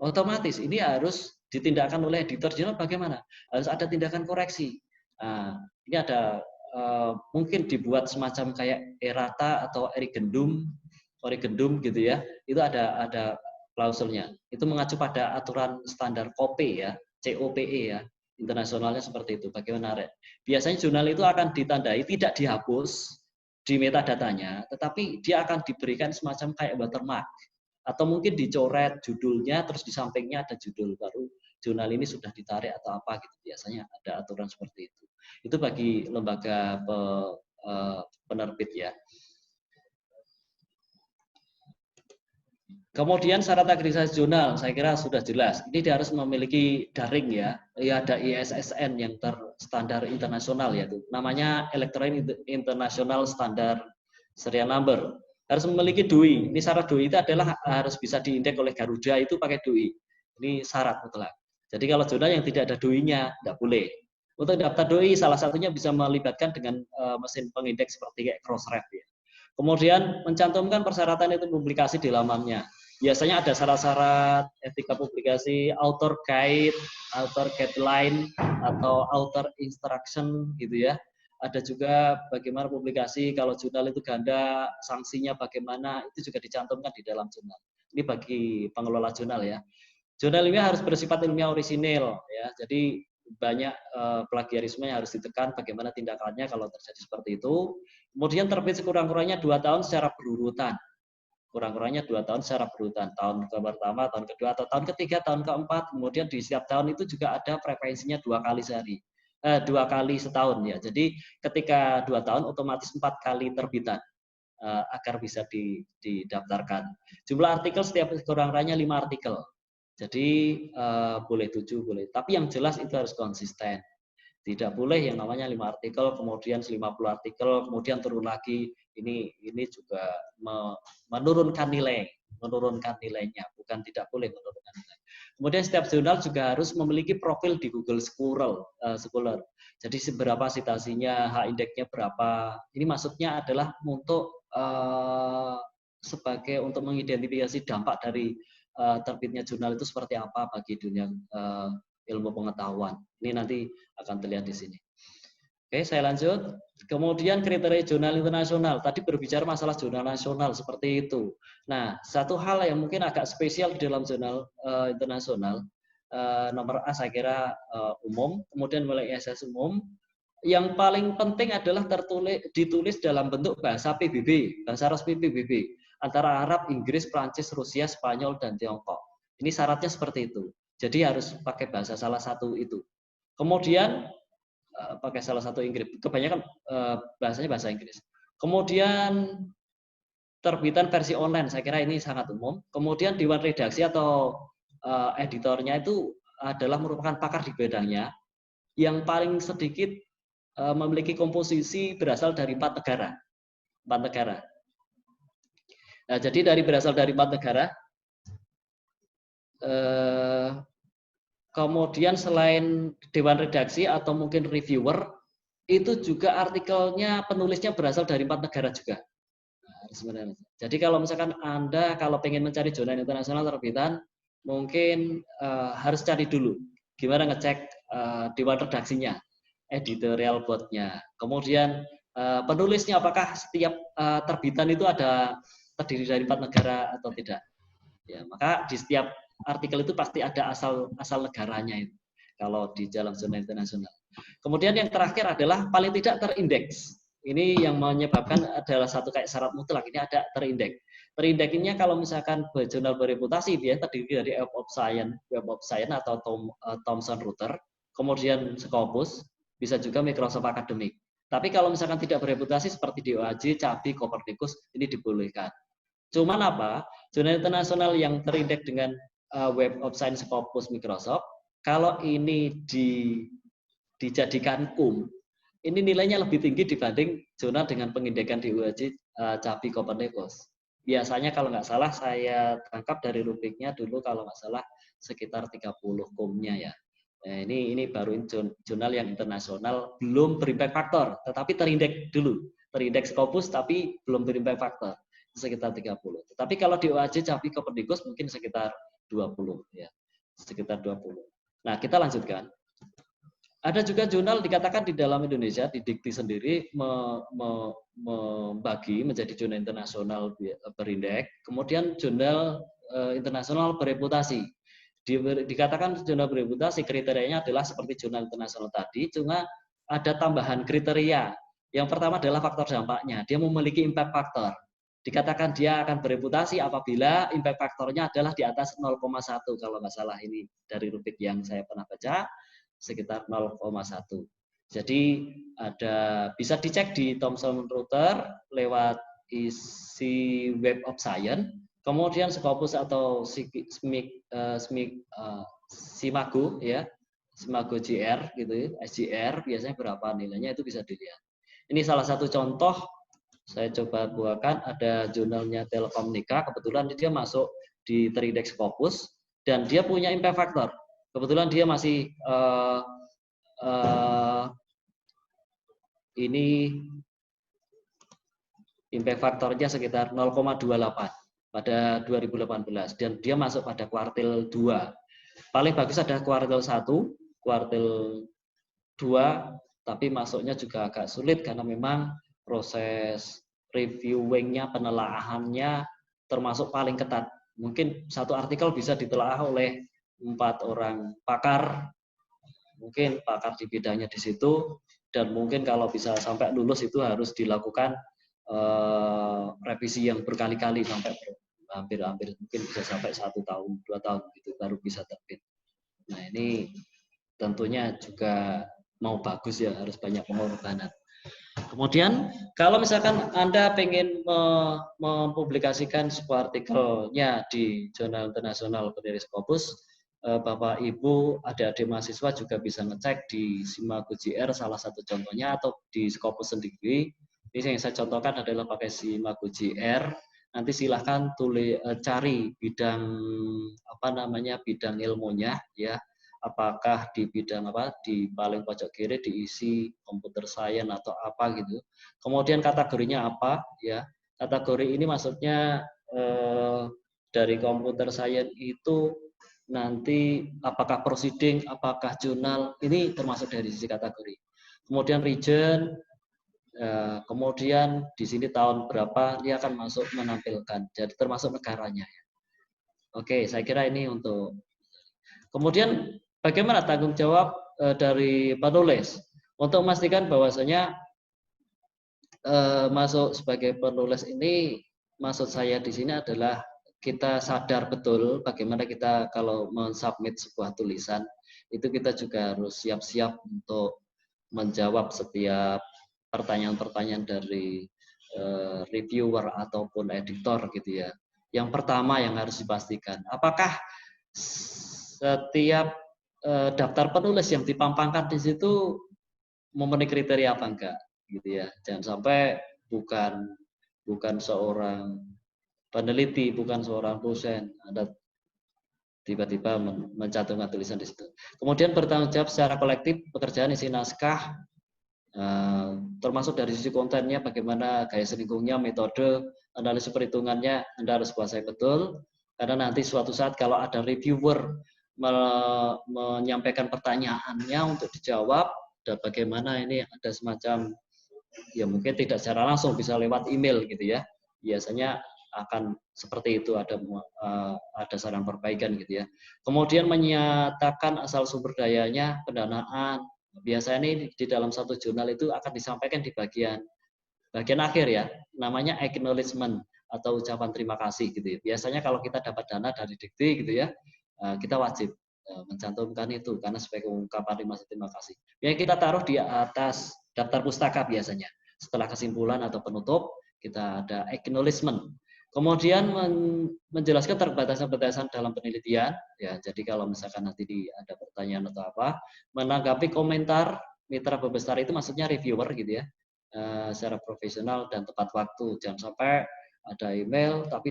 Otomatis ini harus ditindakkan oleh editor jurnal bagaimana? Harus ada tindakan koreksi. Nah, ini ada mungkin dibuat semacam kayak errata atau origendum gitu ya. Itu ada klausulnya. Itu mengacu pada aturan standar COPE ya, COPE ya. Internasionalnya seperti itu. Bagaimana? Biasanya jurnal itu akan ditandai tidak dihapus di metadatanya, tetapi dia akan diberikan semacam kayak watermark atau mungkin dicoret judulnya, terus di sampingnya ada judul baru. Jurnal ini sudah ditarik atau apa gitu. Biasanya ada aturan seperti itu. Itu bagi lembaga penerbit ya. Kemudian syarat akreditasi jurnal, saya kira sudah jelas. Ini dia harus memiliki daring ya. Ya ada ISSN yang terstandar internasional yaitu namanya Electronic International Standard Serial Number. Harus memiliki DOI. Ini syarat DOI itu adalah harus bisa diindeks oleh Garuda itu pakai DOI. Ini syarat mutlak. Jadi kalau jurnal yang tidak ada DOI-nya tidak boleh. Untuk daftar DOI salah satunya bisa melibatkan dengan mesin pengindeks seperti kayak Crossref ya. Kemudian mencantumkan persyaratan itu publikasi di lamannya. Biasanya ada syarat-syarat etika publikasi, author guide, author guideline, atau author instruction gitu ya. Ada juga bagaimana publikasi, kalau jurnal itu ganda, sanksinya bagaimana, itu juga dicantumkan di dalam jurnal. Ini bagi pengelola jurnal ya. Jurnal ilmiah harus bersifat ilmiah orisinil ya. Jadi banyak plagiarisme yang harus ditekan, bagaimana tindakannya kalau terjadi seperti itu. Kemudian terbit sekurang-kurangnya 2 tahun secara berurutan. kurang-kurangnya 2 tahun secara berurutan, tahun pertama, tahun kedua, atau tahun ketiga, tahun keempat, kemudian di setiap tahun itu juga ada frekuensinya 2 kali sehari, 2 kali setahun ya. Jadi ketika 2 tahun otomatis 4 kali terbitan agar bisa didaftarkan. Jumlah artikel setiap kurang-kurangnya 5 artikel. Jadi boleh 7, boleh. Tapi yang jelas itu harus konsisten. Tidak boleh yang namanya 5 artikel, kemudian 50 artikel, kemudian turun lagi. Ini juga menurunkan nilainya, bukan tidak boleh menurunkan nilai. Kemudian setiap jurnal juga harus memiliki profil di Google Scholar. Jadi seberapa citasinya, H-indeksnya berapa. Ini maksudnya adalah untuk sebagai untuk mengidentifikasi dampak dari terbitnya jurnal itu seperti apa bagi dunia ilmu pengetahuan. Ini nanti akan terlihat di sini. Oke, saya lanjut. Kemudian kriteria jurnal internasional. Tadi berbicara masalah jurnal nasional seperti itu. Nah, satu hal yang mungkin agak spesial di dalam jurnal internasional, nomor A saya kira umum, kemudian mulai ISS umum. Yang paling penting adalah ditulis dalam bentuk bahasa PBB, bahasa resmi PBB, antara Arab, Inggris, Prancis, Rusia, Spanyol, dan Tiongkok. Ini syaratnya seperti itu. Jadi harus pakai bahasa salah satu itu. Kemudian pakai salah satu Inggris. Kebanyakan bahasanya bahasa Inggris. Kemudian terbitan versi online, saya kira ini sangat umum. Kemudian dewan redaksi atau editornya itu adalah merupakan pakar di bidangnya. Yang paling sedikit memiliki komposisi berasal dari 4 negara. 4 negara. Nah, jadi berasal dari 4 negara. Kemudian selain dewan redaksi atau mungkin reviewer, itu juga artikelnya penulisnya berasal dari 4 negara juga. Nah, sebenarnya. Jadi kalau misalkan Anda kalau pengen mencari jurnal internasional terbitan, mungkin harus cari dulu gimana ngecek dewan redaksinya, editorial board-nya. Kemudian penulisnya apakah setiap terbitan itu ada terdiri dari 4 negara atau tidak. Ya, maka di setiap artikel itu pasti ada asal negaranya itu kalau di dalam jurnal internasional. Kemudian yang terakhir adalah paling tidak terindeks. Ini yang menyebabkan adalah satu kayak syarat mutlak, ini ada terindeks. Terindeknya kalau misalkan jurnal bereputasi dia terdiri dari Web of Science atau Thomson Reuters, kemudian Scopus, bisa juga Microsoft Academic. Tapi kalau misalkan tidak bereputasi seperti DOAJ, CABI, Copernicus, ini dibolehkan. Cuman apa? Jurnal internasional yang terindeks dengan Web of Science, Scopus, Microsoft, kalau ini dijadikan KUM, ini nilainya lebih tinggi dibanding jurnal dengan pengindekan di UAJ, CABI, Copernicus. Biasanya kalau nggak salah saya tangkap dari rubriknya dulu kalau nggak salah sekitar 30 KUM-nya ya. Nah, ini baru jurnal yang internasional belum berimpact factor, tetapi terindeks dulu. Terindeks Scopus tapi belum berimpact factor. Sekitar 30. Tetapi kalau di OAJ, CABI, Copernicus mungkin sekitar 20 ya. Sekitar 20. Nah, kita lanjutkan. Ada juga jurnal dikatakan di dalam Indonesia, di Dikti sendiri membagi menjadi jurnal internasional berindeks, kemudian jurnal internasional bereputasi. Dikatakan jurnal bereputasi kriterianya adalah seperti jurnal internasional tadi, cuma ada tambahan kriteria. Yang pertama adalah faktor dampaknya. Dia memiliki impact factor. Dikatakan dia akan bereputasi apabila impact faktornya adalah di atas 0,1 kalau nggak salah, ini dari rubrik yang saya pernah baca sekitar 0,1. Jadi bisa dicek di Thomson Reuters lewat isi Web of Science, kemudian Scopus atau Simago ya, Simago GR gitu, SGR biasanya berapa nilainya itu bisa dilihat. Ini salah satu contoh. Saya coba buatkan, ada jurnalnya Telekomunika, kebetulan dia masuk di terindeks Scopus dan dia punya impact factor. Kebetulan dia masih ini impact factornya sekitar 0,28 pada 2018 dan dia masuk pada kuartil 2. Paling bagus ada kuartil 1, kuartil 2, tapi masuknya juga agak sulit karena memang proses reviewingnya, penelaahannya termasuk paling ketat. Mungkin satu artikel bisa ditelaah oleh 4 orang pakar, mungkin pakar di bidangnya di situ, dan mungkin kalau bisa sampai lulus itu harus dilakukan revisi yang berkali-kali sampai hampir mungkin bisa sampai 1 tahun 2 tahun gitu baru bisa terbit. Nah ini tentunya juga mau bagus ya harus banyak pengorbanan. Kemudian kalau misalkan Anda pengen mempublikasikan sebuah artikelnya di jurnal internasional pendiri Scopus, Bapak Ibu adik-adik mahasiswa juga bisa ngecek di Simago JR salah satu contohnya atau di Scopus sendiri. Ini yang saya contohkan adalah pakai Simago JR. Nanti silahkan cari bidang bidang ilmunya ya. Apakah di bidang di paling pojok kiri diisi komputer science atau apa gitu. Kemudian kategorinya apa ya? Kategori ini maksudnya dari komputer science itu nanti apakah proceeding, apakah jurnal, ini termasuk dari sisi kategori. Kemudian region, kemudian di sini tahun berapa dia akan masuk menampilkan. Jadi termasuk negaranya. Oke, saya kira ini untuk. Kemudian bagaimana tanggung jawab dari penulis untuk memastikan bahwasanya masuk sebagai penulis ini, maksud saya di sini adalah kita sadar betul bagaimana kita kalau mensubmit sebuah tulisan itu kita juga harus siap-siap untuk menjawab setiap pertanyaan-pertanyaan dari reviewer ataupun editor gitu ya. Yang pertama yang harus dipastikan, apakah setiap daftar penulis yang dipampangkan di situ memenuhi kriteria apa enggak gitu ya. Jangan sampai bukan seorang peneliti, bukan seorang dosen, Anda tiba-tiba mencantumkan tulisan di situ. Kemudian bertanggung jawab secara kolektif pekerjaan isi naskah, termasuk dari sisi kontennya, bagaimana gaya selingkuhnya, metode, analisis perhitungannya, Anda harus kuasai betul. Karena nanti suatu saat kalau ada reviewer menyampaikan pertanyaannya untuk dijawab, dan bagaimana ini ada semacam, ya mungkin tidak secara langsung, bisa lewat email gitu ya. Biasanya akan seperti itu, ada saran perbaikan gitu ya. Kemudian menyatakan asal sumber dayanya, pendanaan. Biasanya ini di dalam satu jurnal itu akan disampaikan di bagian akhir ya, namanya acknowledgement atau ucapan terima kasih gitu ya. Biasanya kalau kita dapat dana dari Dikti gitu ya, kita wajib mencantumkan itu karena sebagai ungkapan terima kasih. Yang kita taruh di atas daftar pustaka biasanya. Setelah kesimpulan atau penutup, kita ada acknowledgement. Kemudian menjelaskan terbatasan-batasan dalam penelitian, ya. Jadi kalau misalkan nanti ada pertanyaan atau apa, menanggapi komentar mitra pembesar itu maksudnya reviewer gitu ya, secara profesional dan tepat waktu. Jangan sampai ada email tapi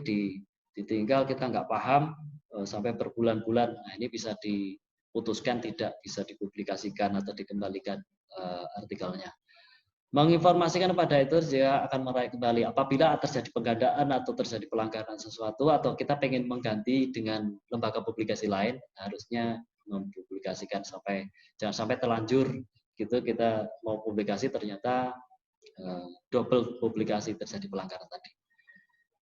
ditinggal kita nggak paham sampai berbulan-bulan. Nah ini bisa diputuskan tidak bisa dipublikasikan atau dikembalikan artikelnya. Menginformasikan pada itu dia akan meraih kembali apabila terjadi penggandaan atau terjadi pelanggaran sesuatu atau kita pengen mengganti dengan lembaga publikasi lain, harusnya mempublikasikan jangan sampai terlanjur gitu kita mau publikasi ternyata double publikasi terjadi pelanggaran tadi.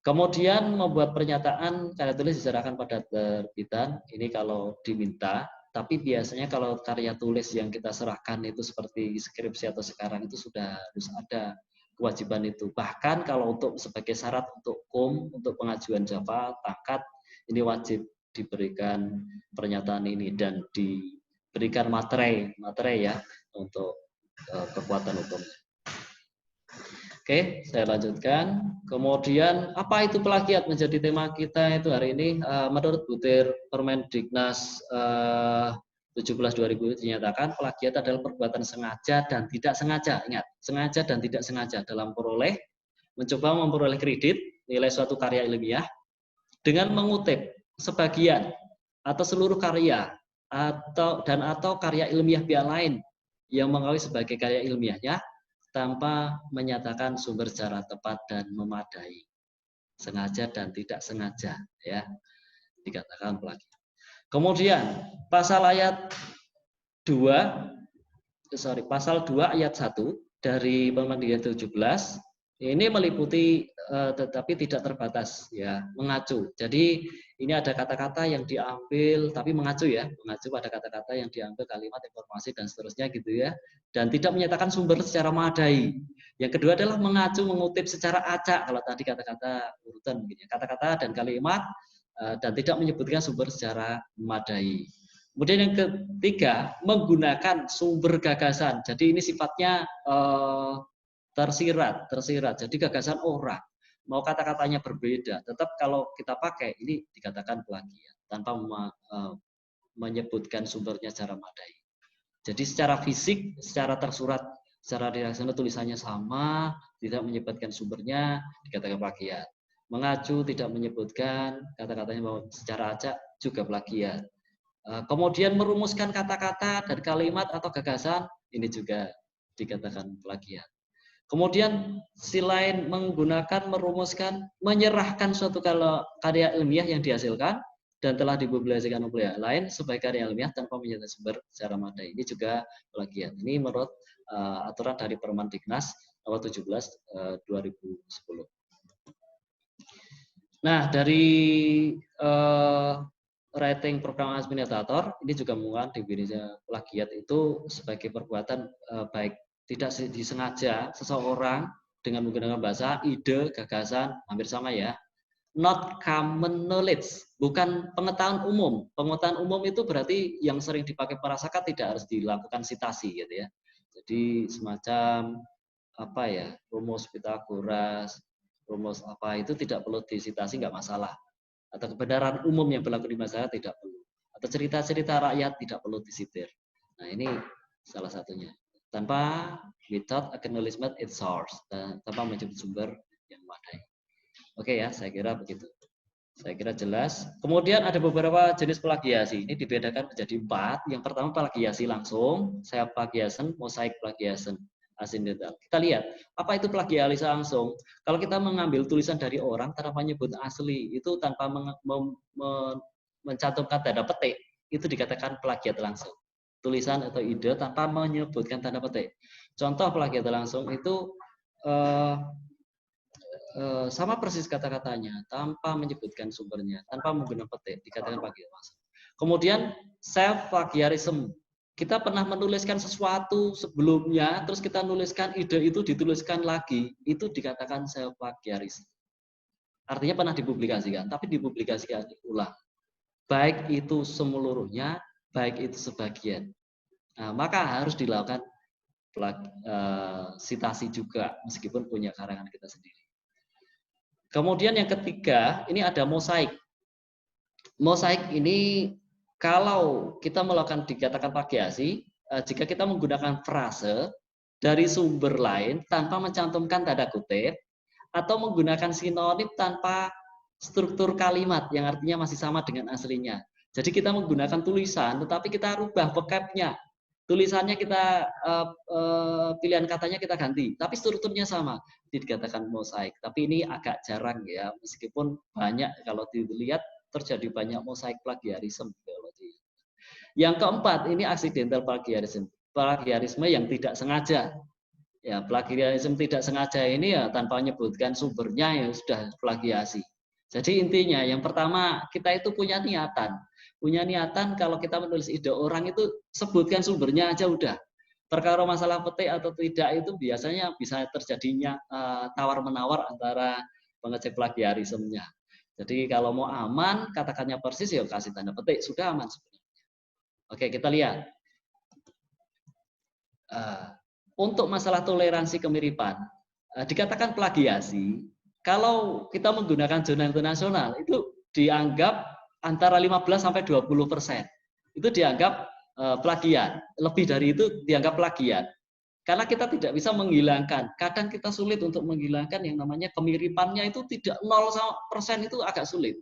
Kemudian membuat pernyataan karya tulis diserahkan pada terbitan, ini kalau diminta. Tapi biasanya kalau karya tulis yang kita serahkan itu seperti skripsi atau sekarang itu sudah harus ada kewajiban itu. Bahkan kalau untuk sebagai syarat untuk untuk pengajuan Java, pangkat, ini wajib diberikan pernyataan ini dan diberikan materai ya untuk kekuatan hukum. Oke, saya lanjutkan. Kemudian apa itu plagiat menjadi tema kita itu hari ini. Menurut Butir Permendiknas 17/2000 dinyatakan plagiat adalah perbuatan sengaja dan tidak sengaja. Ingat, sengaja dan tidak sengaja dalam mencoba memperoleh kredit nilai suatu karya ilmiah dengan mengutip sebagian atau seluruh karya atau karya ilmiah pihak lain yang mengakui sebagai karya ilmiahnya tanpa menyatakan sumber secara tepat dan memadai. Sengaja dan tidak sengaja ya dikatakan plagiat. Kemudian pasal 2 ayat 1 dari Permendikbud 17 Ini meliputi tetapi tidak terbatas ya, mengacu. Jadi ini ada kata-kata yang diambil tapi mengacu ya, mengacu pada kata-kata yang diambil kalimat, informasi dan seterusnya gitu ya. Dan tidak menyatakan sumber secara memadai. Yang kedua adalah mengacu, mengutip secara acak kalau tadi kata-kata urutan begini, kata-kata dan kalimat dan tidak menyebutkan sumber secara memadai. Kemudian yang ketiga, menggunakan sumber gagasan. Jadi ini sifatnya tersirat. Jadi gagasan orang, mau kata-katanya berbeda, tetap kalau kita pakai ini dikatakan plagiat tanpa menyebutkan sumbernya secara madai. Jadi secara fisik, secara tersurat, secara dilaksanakan tulisannya sama, tidak menyebutkan sumbernya, dikatakan plagiat. Mengacu, tidak menyebutkan kata-katanya secara acak, juga plagiat. Kemudian merumuskan kata-kata dan kalimat atau gagasan, ini juga dikatakan plagiat. Kemudian selain menggunakan, merumuskan, menyerahkan suatu karya ilmiah yang dihasilkan dan telah dipublikasikan oleh pihak lain sebagai karya ilmiah tanpa menyatakan sumber secara madai. Ini juga plagiat. Ini menurut aturan dari Permendiknas nomor 17 2010. Nah, dari rating program administrator ini juga menguat definisi plagiat itu sebagai perbuatan baik tidak disengaja seseorang dengan menggunakan bahasa, ide, gagasan, hampir sama ya. Not common knowledge, bukan pengetahuan umum. Pengetahuan umum itu berarti yang sering dipakai masyarakat tidak harus dilakukan sitasi gitu ya. Jadi semacam apa ya, rumus Pythagoras, rumus apa itu tidak perlu disitasi, nggak masalah. Atau kebenaran umum yang berlaku di masyarakat tidak perlu. Atau cerita-cerita rakyat tidak perlu disitir. Nah ini salah satunya. Tanpa without acknowledgement its source, tanpa menyebut sumber yang memadai. Oke ya, saya kira begitu. Saya kira jelas. Kemudian ada beberapa jenis plagiasi. Ini dibedakan menjadi 4. Yang pertama plagiasi langsung, self plagiation, mosaic plagiation, accidental. Kita lihat apa itu plagiasi langsung. Kalau kita mengambil tulisan dari orang tanpa menyebut asli, itu tanpa mencantumkan tanda petik, itu dikatakan plagiat langsung. Tulisan atau ide tanpa menyebutkan tanda petik. Contoh plagiat langsung itu sama persis kata-katanya, tanpa menyebutkan sumbernya, tanpa menggunakan petik, dikatakan plagiat langsung. Kemudian self plagiarism. Kita pernah menuliskan sesuatu sebelumnya, terus kita nuliskan ide itu dituliskan lagi, itu dikatakan self plagiarism. Artinya pernah dipublikasikan, tapi dipublikasikan ulang. Baik itu seluruhnya, baik itu sebagian. Nah, maka harus dilakukan sitasi juga meskipun punya karangan kita sendiri. Kemudian yang ketiga, ini ada mosaik. Mosaik ini kalau kita melakukan dikatakan plagiasi, jika kita menggunakan frase dari sumber lain tanpa mencantumkan tanda kutip atau menggunakan sinonim tanpa struktur kalimat yang artinya masih sama dengan aslinya. Jadi kita menggunakan tulisan, tetapi kita rubah vocabnya. Tulisannya kita, pilihan katanya kita ganti, tapi strukturnya sama. Dikatakan mosaik. Tapi ini agak jarang ya, meskipun banyak kalau dilihat terjadi banyak mosaik plagiarisme. Yang keempat, ini accidental plagiarism. Plagiarisme yang tidak sengaja. Ya, plagiarisme tidak sengaja ini ya tanpa menyebutkan sumbernya ya sudah plagiasi. Jadi intinya yang pertama kita itu punya niatan. Punya niatan kalau kita menulis ide orang itu sebutkan sumbernya aja udah. Perkara masalah petik atau tidak itu biasanya bisa terjadinya tawar-menawar antara pengecek plagiarismenya. Jadi kalau mau aman, katakannya persis ya kasih tanda petik, sudah aman sebenarnya. Oke, kita lihat. Untuk masalah toleransi kemiripan, dikatakan plagiasi, kalau kita menggunakan zona internasional itu dianggap antara 15 sampai 20%. Itu dianggap plagiat. Lebih dari itu dianggap plagiat. Karena kita tidak bisa menghilangkan. Kadang kita sulit untuk menghilangkan yang namanya kemiripannya itu tidak 0% itu agak sulit.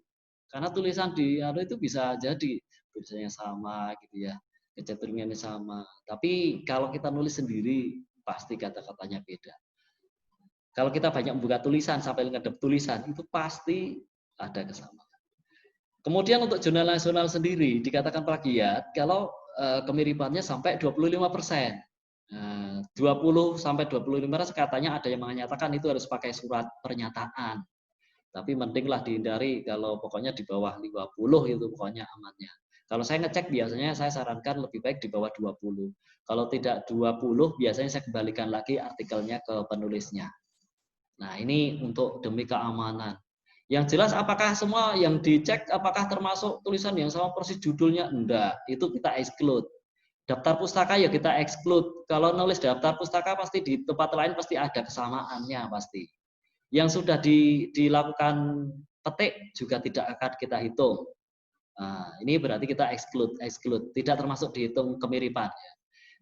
Karena tulisan di itu bisa jadi tulisannya sama gitu ya. Kecenderungannya sama. Tapi kalau kita nulis sendiri pasti kata-katanya beda. Kalau kita banyak membuka tulisan sampai ngadep tulisan itu pasti ada kesamaan. Kemudian untuk jurnal nasional sendiri dikatakan plagiat kalau kemiripannya sampai 25%. 20 sampai 25 katanya ada yang menyatakan itu harus pakai surat pernyataan. Tapi mendinglah dihindari kalau pokoknya di bawah 50 itu pokoknya amannya. Kalau saya ngecek biasanya saya sarankan lebih baik di bawah 20. Kalau tidak 20 biasanya saya kembalikan lagi artikelnya ke penulisnya. Nah, ini untuk demi keamanan. Yang jelas apakah semua yang dicek apakah termasuk tulisan yang sama persis judulnya? Enggak, itu kita exclude. Daftar pustaka ya kita exclude. Kalau nulis daftar pustaka pasti di tempat lain pasti ada kesamaannya pasti. Yang sudah dilakukan petik juga tidak akan kita hitung. Nah, ini berarti kita exclude, tidak termasuk dihitung kemiripan.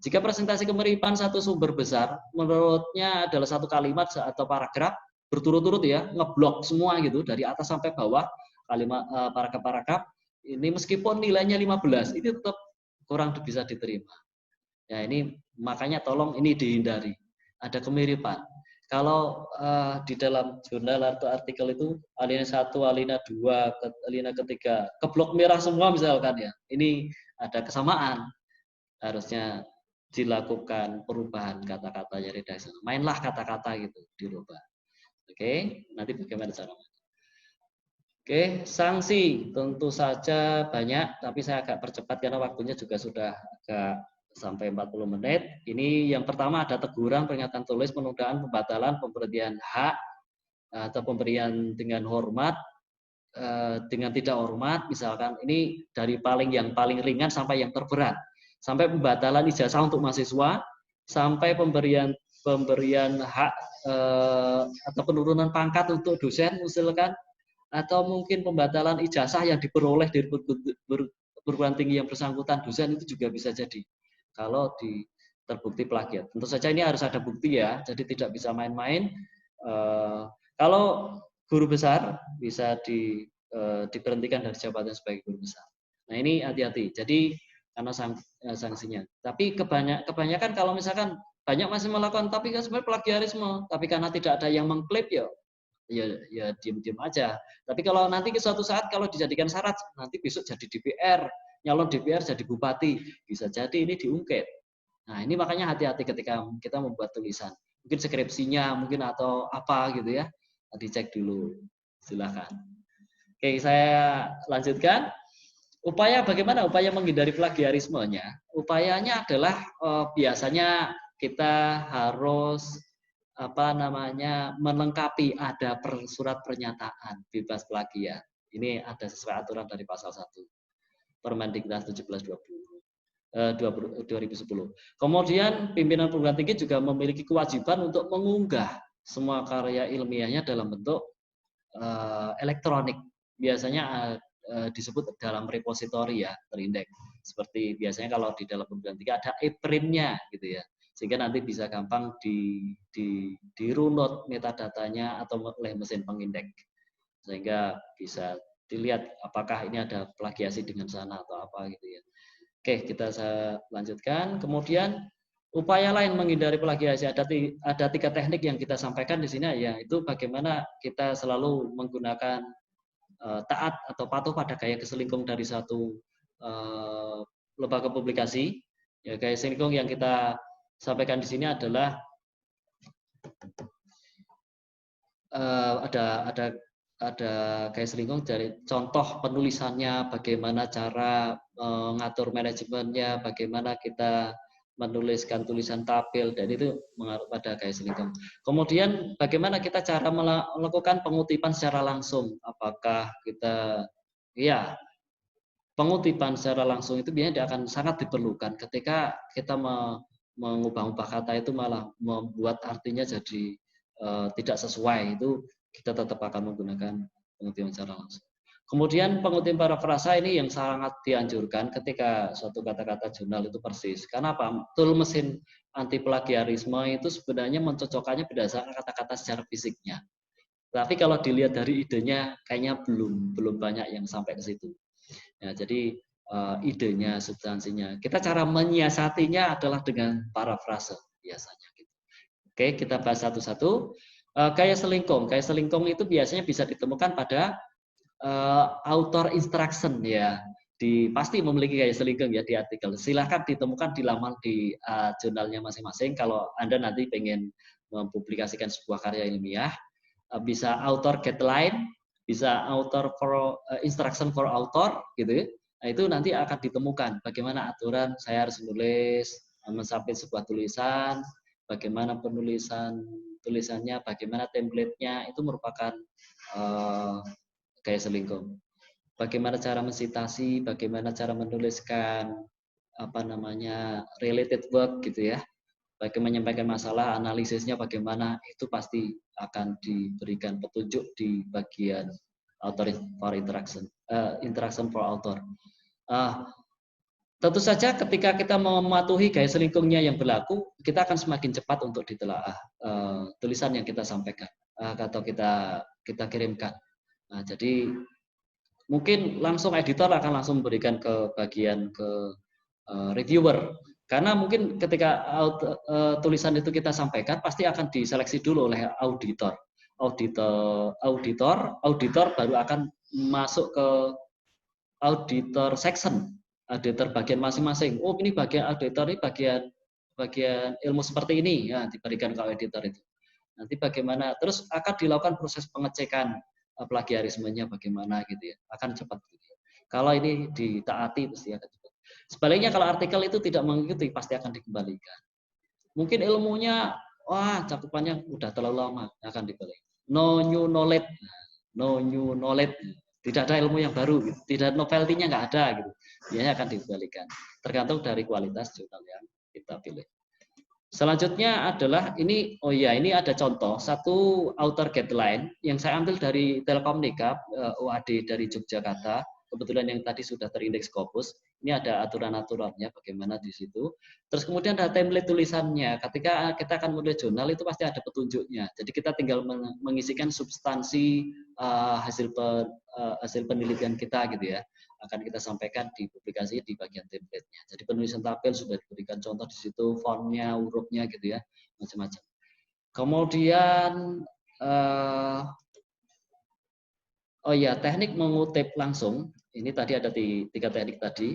Jika presentasi kemiripan satu sumber besar, menurutnya adalah satu kalimat atau paragraf berturut-turut ya, ngeblok semua gitu dari atas sampai bawah kalimat paragraf-paragraf. Ini meskipun nilainya 15, ini tetap kurang bisa diterima. Ya ini makanya tolong ini dihindari. Ada kemiripan. Kalau di dalam jurnal atau artikel itu alinea 1, alinea 2, alinea ketiga, keblok merah semua misalkan ya. Ini ada kesamaan. Harusnya dilakukan perubahan kata-katanya redaksi. Mainlah kata-kata gitu dirubah. Oke, nanti bagaimana caranya? Oke, sanksi tentu saja banyak, tapi saya agak percepat karena waktunya juga sudah agak sampai 40 menit. Ini yang pertama ada teguran, peringatan tulis, penundaan, pembatalan, pemberhentian hak, atau pemberian dengan hormat, dengan tidak hormat, misalkan ini dari yang paling ringan sampai yang terberat. Sampai pembatalan ijazah untuk mahasiswa, sampai pemberian hak atau penurunan pangkat untuk dosen misalkan, atau mungkin pembatalan ijazah yang diperoleh dari perguruan tinggi yang bersangkutan dosen itu juga bisa jadi kalau terbukti plagiat. Tentu saja ini harus ada bukti ya, jadi tidak bisa main-main. Kalau guru besar bisa diberhentikan dari jabatan sebagai guru besar. Nah ini hati-hati. Jadi karena sanksinya. Tapi kebanyakan kalau misalkan banyak masih melakukan tapi kan sebenarnya plagiarisme, tapi karena tidak ada yang mengklip ya diam-diam aja. Tapi kalau nanti ke suatu saat kalau dijadikan syarat, nanti besok jadi DPR, nyalon DPR jadi bupati, bisa jadi ini diungkit. Nah ini makanya hati-hati ketika kita membuat tulisan. Mungkin skripsinya, mungkin atau apa gitu ya, dicek dulu. Silakan. Oke, saya lanjutkan. Bagaimana upaya menghindari plagiarismenya? Upayanya adalah biasanya kita harus melengkapi ada surat pernyataan bebas plagiat. Ini ada sesuai aturan dari pasal 1 Permendiknas 17/2010. Kemudian pimpinan perguruan tinggi juga memiliki kewajiban untuk mengunggah semua karya ilmiahnya dalam bentuk elektronik. Biasanya disebut dalam repositori ya, terindeks. Seperti biasanya kalau di dalam perguruan tinggi ada e-printnya gitu ya. Sehingga nanti bisa gampang dirunut metadatanya atau oleh mesin pengindeks, sehingga bisa dilihat apakah ini ada plagiasi dengan sana atau apa gitu ya. Oke, kita lanjutkan. Kemudian upaya lain menghindari plagiasi ada 3 teknik yang kita sampaikan di sini, yaitu bagaimana kita selalu menggunakan taat atau patuh pada gaya keselingkung dari satu lembaga publikasi. Ya, gaya keselingkung yang kita sampaikan di sini adalah ada gaya selingkuh dari contoh penulisannya, bagaimana cara mengatur manajemennya, bagaimana kita menuliskan tulisan tabel, dan itu mengarah pada gaya selingkuh. Kemudian bagaimana kita cara melakukan pengutipan secara langsung, apakah kita pengutipan secara langsung itu biasanya akan sangat diperlukan ketika kita mengubah-ubah kata itu malah membuat artinya jadi tidak sesuai, itu kita tetap akan menggunakan pengutipan secara langsung. Kemudian pengutipan parafrasa ini yang sangat dianjurkan ketika suatu kata-kata jurnal itu persis. Karena apa? Tool mesin anti plagiarisme itu sebenarnya mencocokkannya berdasarkan kata-kata secara fisiknya. Tapi kalau dilihat dari idenya kayaknya belum banyak yang sampai ke situ. Ya, jadi idenya, substansinya. Kita cara menyiasatinya adalah dengan parafrase biasanya. Gitu. Oke, kita bahas satu-satu. Gaya selingkung. Gaya selingkung itu biasanya bisa ditemukan pada author instruction ya. pasti memiliki gaya selingkung ya di artikel. Silahkan ditemukan di laman di jurnalnya masing-masing. Kalau Anda nanti pengen mempublikasikan sebuah karya ilmiah, bisa author guideline, bisa author for instruction for author gitu ya. Nah, itu nanti akan ditemukan bagaimana aturan saya harus menulis, mensubmit sebuah tulisan, bagaimana tulisannya, bagaimana template-nya, itu merupakan gaya selingkung. Bagaimana cara mensitasi, bagaimana cara menuliskan related work gitu ya. Bagaimana menyampaikan masalah, analisisnya bagaimana, itu pasti akan diberikan petunjuk di bagian author for interaction for author. Tentu saja ketika kita mematuhi gaya selingkungnya yang berlaku, kita akan semakin cepat untuk ditelaah tulisan yang kita sampaikan atau kita kirimkan. Nah, jadi mungkin langsung editor akan langsung memberikan ke bagian reviewer, karena mungkin ketika tulisan itu kita sampaikan pasti akan diseleksi dulu oleh auditor baru akan masuk ke auditor section, auditor bagian masing-masing. Oh, ini bagian auditor, ini bagian ilmu seperti ini ya, diberikan ke auditor itu. Nanti bagaimana, terus akan dilakukan proses pengecekan plagiarismenya bagaimana gitu ya, akan cepat gitu. Kalau ini ditaati pasti akan cepat. Sebaliknya kalau artikel itu tidak mengikuti pasti akan dikembalikan. Mungkin ilmunya cakupannya udah terlalu lama, akan dibalik. No new knowledge, tidak ada ilmu yang baru gitu. Tidak, novelty-nya nggak ada gitu. Biasanya akan dikembalikan. Tergantung dari kualitas jurnal yang kita pilih. Selanjutnya adalah ini ada contoh satu author guideline yang saya ambil dari Telkomnika UAD dari Yogyakarta. Kebetulan yang tadi sudah terindeks Scopus. Ini ada aturan-aturannya bagaimana di situ. Terus kemudian ada template tulisannya. Ketika kita akan menulis jurnal itu pasti ada petunjuknya. Jadi kita tinggal mengisikan substansi hasil penelitian kita gitu ya. Akan kita sampaikan di publikasi di bagian template-nya. Jadi penulisan tabel sudah diberikan contoh di situ, fontnya, hurufnya gitu ya, macam-macam. Kemudian teknik mengutip langsung. Ini tadi ada 3 teknik tadi.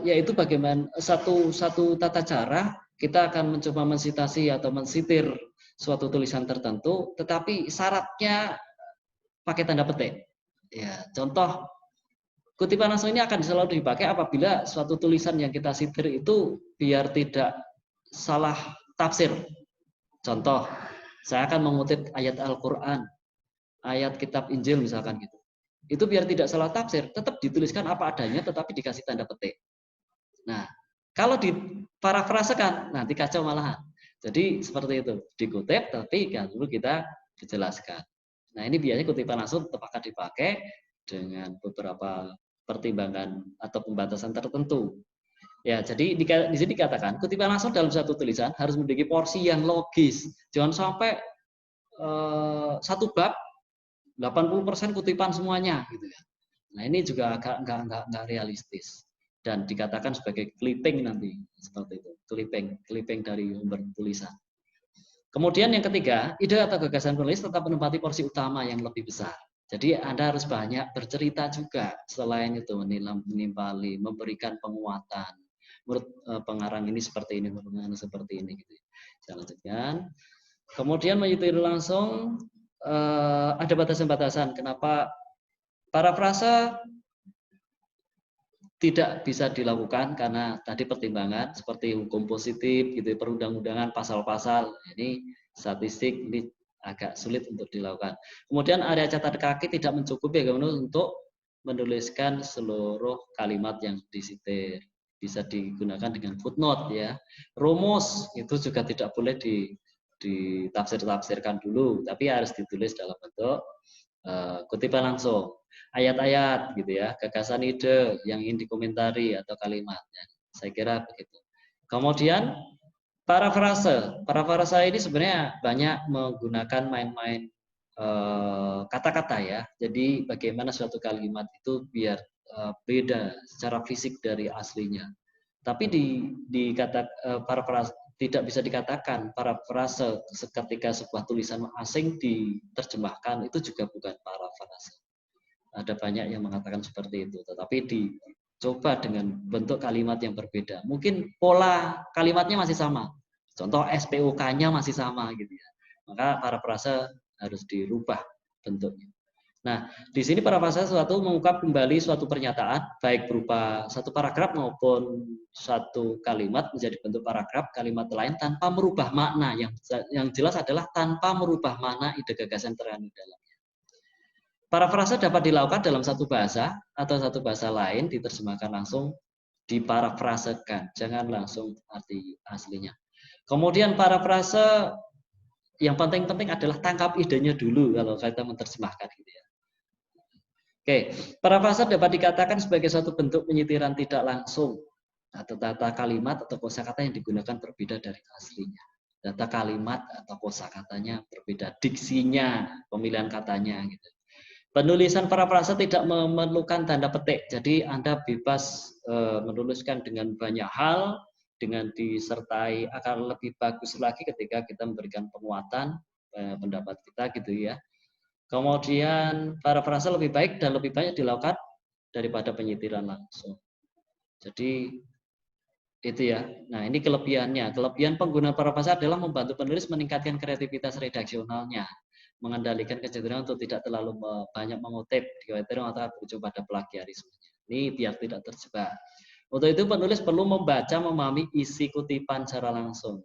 Yaitu bagaimana satu tata cara kita akan mencoba mensitasi atau mensitir suatu tulisan tertentu, tetapi syaratnya pakai tanda petik. Ya, contoh kutipan langsung ini akan selalu dipakai apabila suatu tulisan yang kita sitir itu biar tidak salah tafsir. Contoh, saya akan mengutip ayat Al-Quran, ayat kitab Injil misalkan gitu. Itu biar tidak salah tafsir, tetap dituliskan apa adanya tetapi dikasih tanda petik. Nah, kalau diparafrasekan nanti kacau malahan. Jadi seperti itu, dikutip tapi kan dulu kita dijelaskan. Nah, ini biasanya kutipan langsung tetap akan dipakai dengan beberapa pertimbangan atau pembatasan tertentu. Ya, jadi di sini dikatakan kutipan langsung dalam satu tulisan harus memiliki porsi yang logis. Jangan sampai satu bab 80% kutipan semuanya gitu ya. Nah, ini juga agak nggak realistis dan dikatakan sebagai clipping nanti seperti itu. Clipping dari sumber tulisan. Kemudian yang ketiga, ide atau gagasan penulis tetap menempati porsi utama yang lebih besar. Jadi Anda harus banyak bercerita juga selain itu menimpali, memberikan penguatan. Menurut pengarang ini seperti ini, menurut seperti ini gitu. Saya lanjutkan. Kemudian menyitir langsung ada batasan-batasan. Kenapa parafrase tidak bisa dilakukan karena tadi pertimbangan seperti hukum positif gitu, perundang-undangan, pasal-pasal. Ini statistik ini agak sulit untuk dilakukan. Kemudian area catatan kaki tidak mencukupi untuk menuliskan seluruh kalimat yang disitir. Bisa digunakan dengan footnote ya. Rumus itu juga tidak boleh ditafsir-tafsirkan dulu, tapi harus ditulis dalam bentuk kutipan langsung. Ayat-ayat gitu ya, gagasan ide yang ingin dikomentari atau kalimatnya. Saya kira begitu. Kemudian parafrase ini sebenarnya banyak menggunakan main-main kata-kata ya. Jadi bagaimana suatu kalimat itu biar beda secara fisik dari aslinya. Tapi parafrase tidak bisa dikatakan parafrase ketika sebuah tulisan asing diterjemahkan itu juga bukan parafrase. Ada banyak yang mengatakan seperti itu, tetapi dicoba dengan bentuk kalimat yang berbeda. Mungkin pola kalimatnya masih sama. Contoh SPOK-nya masih sama gitu ya. Maka parafrase harus dirubah bentuknya. Nah, di sini parafrase suatu mengungkap kembali suatu pernyataan, baik berupa satu paragraf maupun satu kalimat menjadi bentuk paragraf kalimat lain tanpa merubah makna. Yang jelas adalah tanpa merubah makna ide gagasan terkandung dalamnya. Parafrase dapat dilakukan dalam satu bahasa atau satu bahasa lain diterjemahkan langsung, diparafrasekan, jangan langsung arti aslinya. Kemudian parafrase yang penting-penting adalah tangkap idenya dulu kalau kita menerjemahkan gitu ya. Oke, parafrase dapat dikatakan sebagai suatu bentuk penyitiran tidak langsung atau tata kalimat atau kosakata yang digunakan berbeda dari aslinya. Tata kalimat atau kosakatanya berbeda, diksinya, pemilihan katanya gitu. Penulisan parafrase tidak memerlukan tanda petik, jadi Anda bebas menuliskan dengan banyak hal, dengan disertai akan lebih bagus lagi ketika kita memberikan penguatan pendapat kita gitu ya. Kemudian parafrase lebih baik dan lebih banyak dilakukan daripada penyitiran langsung. Jadi itu ya. Nah, ini kelebihannya. Kelebihan penggunaan parafrase adalah membantu penulis meningkatkan kreativitas redaksionalnya, mengendalikan kecenderungan untuk tidak terlalu banyak mengutip, dikhawatirkan atau berujung pada plagiarisme. Ini biar tidak terjebak. Untuk itu penulis perlu membaca, memahami isi kutipan secara langsung.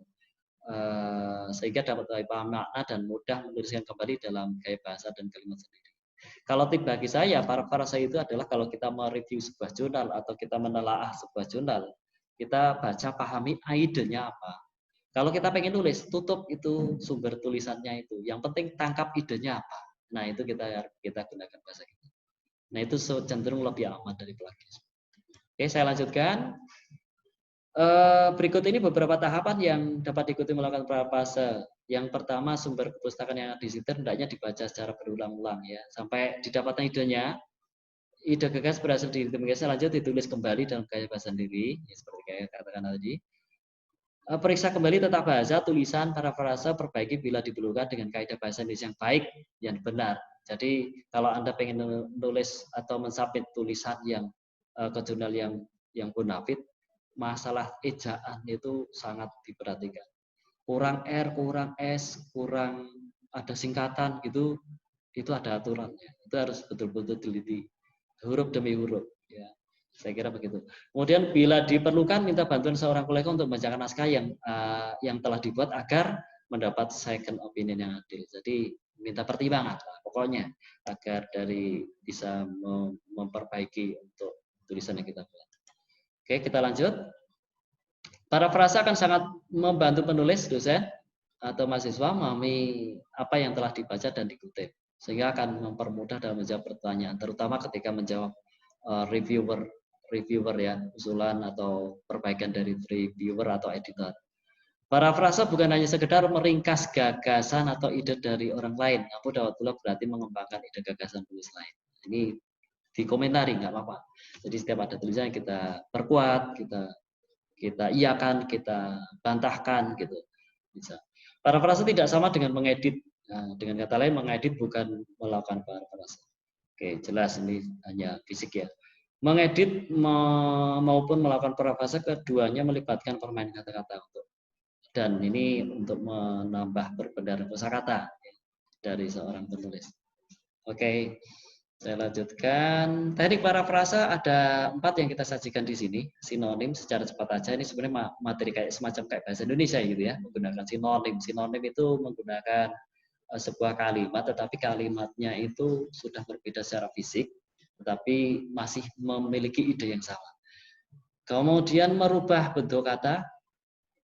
Sehingga dapat paham makna dan mudah menuliskan kembali dalam gaya bahasa dan kalimat sendiri. Kalau tip bagi saya, parafrase itu adalah kalau kita mereview sebuah jurnal atau kita menelaah sebuah jurnal, kita baca, pahami idenya apa. Kalau kita pengen tulis, tutup itu sumber tulisannya itu. Yang penting tangkap idenya apa. Nah, itu kita gunakan bahasa kita. Nah, itu cenderung lebih aman dari plagiarisme. Oke, saya lanjutkan. Berikut ini beberapa tahapan yang dapat diikuti melakukan parafrase. Yang pertama, sumber kepustakaan yang disita hendaknya dibaca secara berulang-ulang ya, sampai didapatkan idenya. Ide gagas berhasil diidentifikasi, lanjut ditulis kembali dalam gaya bahasa sendiri, ya, seperti kayak katakan tadi. Periksa kembali tata bahasa, tulisan, parafrase, perbaiki bila diperlukan dengan kaidah bahasa Indonesia yang baik, yang benar. Jadi kalau Anda pengen menulis atau mensubmit tulisan yang ke jurnal yang bonafit, masalah ejaan itu sangat diperhatikan. Kurang R, kurang S, kurang ada singkatan gitu, itu ada aturannya. Itu harus betul-betul teliti, huruf demi huruf. Ya, saya kira begitu. Kemudian bila diperlukan minta bantuan seorang kolega untuk membacakan naskah yang telah dibuat agar mendapat second opinion yang adil. Jadi minta pertimbangan lah, pokoknya agar dari bisa memperbaiki untuk tulisan yang kita buat. Oke, kita lanjut. Parafrase akan sangat membantu penulis, dosen, atau mahasiswa memahami apa yang telah dibaca dan dikutip, sehingga akan mempermudah dalam menjawab pertanyaan, terutama ketika menjawab reviewer ya, usulan atau perbaikan dari reviewer atau editor. Parafrase bukan hanya sekedar meringkas gagasan atau ide dari orang lain, namun dapat pula berarti mengembangkan ide gagasan penulis lain. Ini dikomentari nggak apa-apa. Jadi setiap ada tulisan kita perkuat, kita iakan, kita bantahkan gitu. Bisa. Parafrase tidak sama dengan mengedit. Nah, dengan kata lain mengedit bukan melakukan parafrase. Oke, jelas ini hanya fisik ya. Mengedit maupun melakukan parafrase keduanya melibatkan permainan kata-kata dan ini untuk menambah perbendaharaan kosakata dari seorang penulis. Oke. Saya lanjutkan. Teknik parafrase ada 4 yang kita sajikan di sini. Sinonim secara cepat aja. Ini sebenarnya materi kayak semacam kayak bahasa Indonesia gitu ya. Menggunakan sinonim. Sinonim itu menggunakan sebuah kalimat, tetapi kalimatnya itu sudah berbeda secara fisik, tetapi masih memiliki ide yang sama. Kemudian merubah bentuk kata,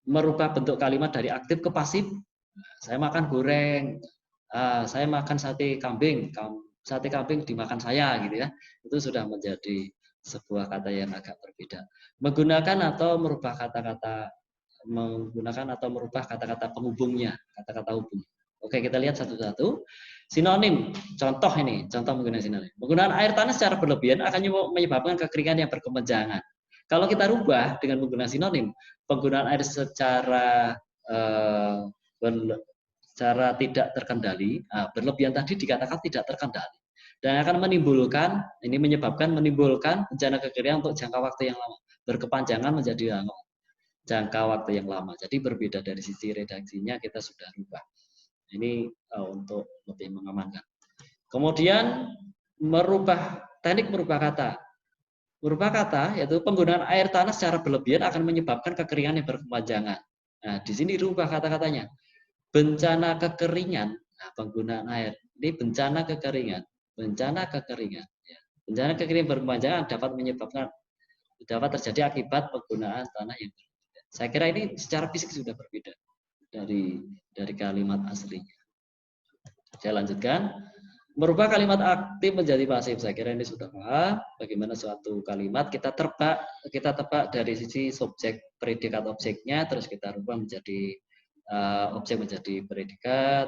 merubah bentuk kalimat dari aktif ke pasif. Saya makan goreng, saya makan sate kambing dimakan saya gitu ya, itu sudah menjadi sebuah kata yang agak berbeda. Menggunakan atau merubah kata-kata penghubungnya, kata-kata hubung. Oke, kita lihat satu-satu. Sinonim, contoh menggunakan sinonim. Penggunaan air tanah secara berlebihan akan menyebabkan kekeringan yang berkepanjangan. Kalau kita rubah dengan menggunakan sinonim, penggunaan air secara tidak terkendali, berlebihan tadi dikatakan tidak terkendali, dan akan menyebabkan menimbulkan bencana kekeringan untuk jangka waktu yang lama, berkepanjangan menjadi jangka waktu yang lama. Jadi berbeda dari sisi redaksinya kita sudah rubah. Ini untuk lebih mengamankan. Kemudian teknik merubah kata. Merubah kata yaitu penggunaan air tanah secara berlebihan akan menyebabkan kekeringan yang berkepanjangan. Nah, di sini rubah kata-katanya. Bencana kekeringan, nah, penggunaan air. Ini bencana kekeringan. Bencana kekeringan. Ya. Bencana kekeringan berkepanjangan dapat terjadi akibat penggunaan tanah yang berbeda. Saya kira ini secara fisik sudah berbeda dari kalimat aslinya. Saya lanjutkan. Merubah kalimat aktif menjadi pasif. Saya kira ini sudah paham bagaimana suatu kalimat kita tebak dari sisi subjek, predikat, objeknya, terus kita rubah menjadi objek menjadi predikat,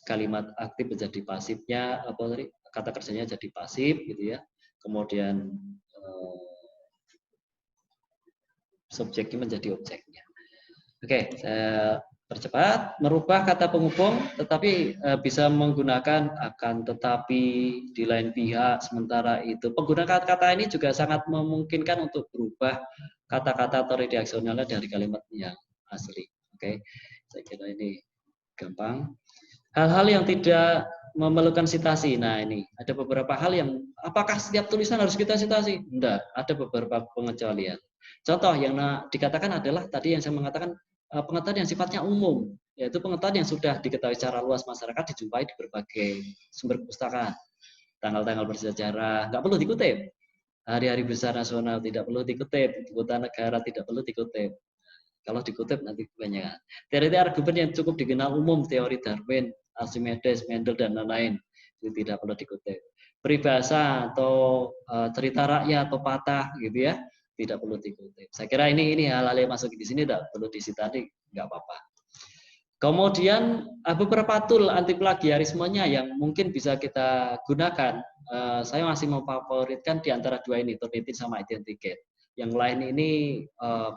kalimat aktif menjadi pasifnya, kata kerjanya jadi pasif gitu ya. Kemudian subjeknya menjadi objeknya. Oke, saya percepat. Merubah kata penghubung, tetapi bisa menggunakan akan, tetapi, di lain pihak, sementara itu. Penggunaan kata-kata ini juga sangat memungkinkan untuk berubah kata-kata atau redaksionalnya dari kalimat yang asli. Oke, saya kira ini gampang. Hal-hal yang tidak memerlukan sitasi. Nah, ini ada beberapa hal yang apakah setiap tulisan harus kita sitasi? Enggak, ada beberapa pengecualian. Contoh yang dikatakan adalah tadi yang saya mengatakan pengetahuan yang sifatnya umum, yaitu pengetahuan yang sudah diketahui secara luas masyarakat, dijumpai di berbagai sumber perpustakaan. Tanggal-tanggal bersejarah nggak perlu dikutip, hari-hari besar nasional tidak perlu dikutip, ibu kota negara tidak perlu dikutip. Kalau dikutip nanti kebanyakan. Teori argumen yang cukup dikenal umum, teori Darwin, Archimedes, Mendel, dan lain-lain, itu tidak perlu dikutip. Peribahasa atau cerita rakyat atau patah gitu ya, tidak perlu dikutip. Saya kira ini hal-hal yang masuk di sini tidak perlu disitasi, nggak apa-apa. Kemudian beberapa tool anti plagiarismenya yang mungkin bisa kita gunakan. Saya masih memfavoritkan di antara dua ini, Turnitin sama Identicate. Yang lain ini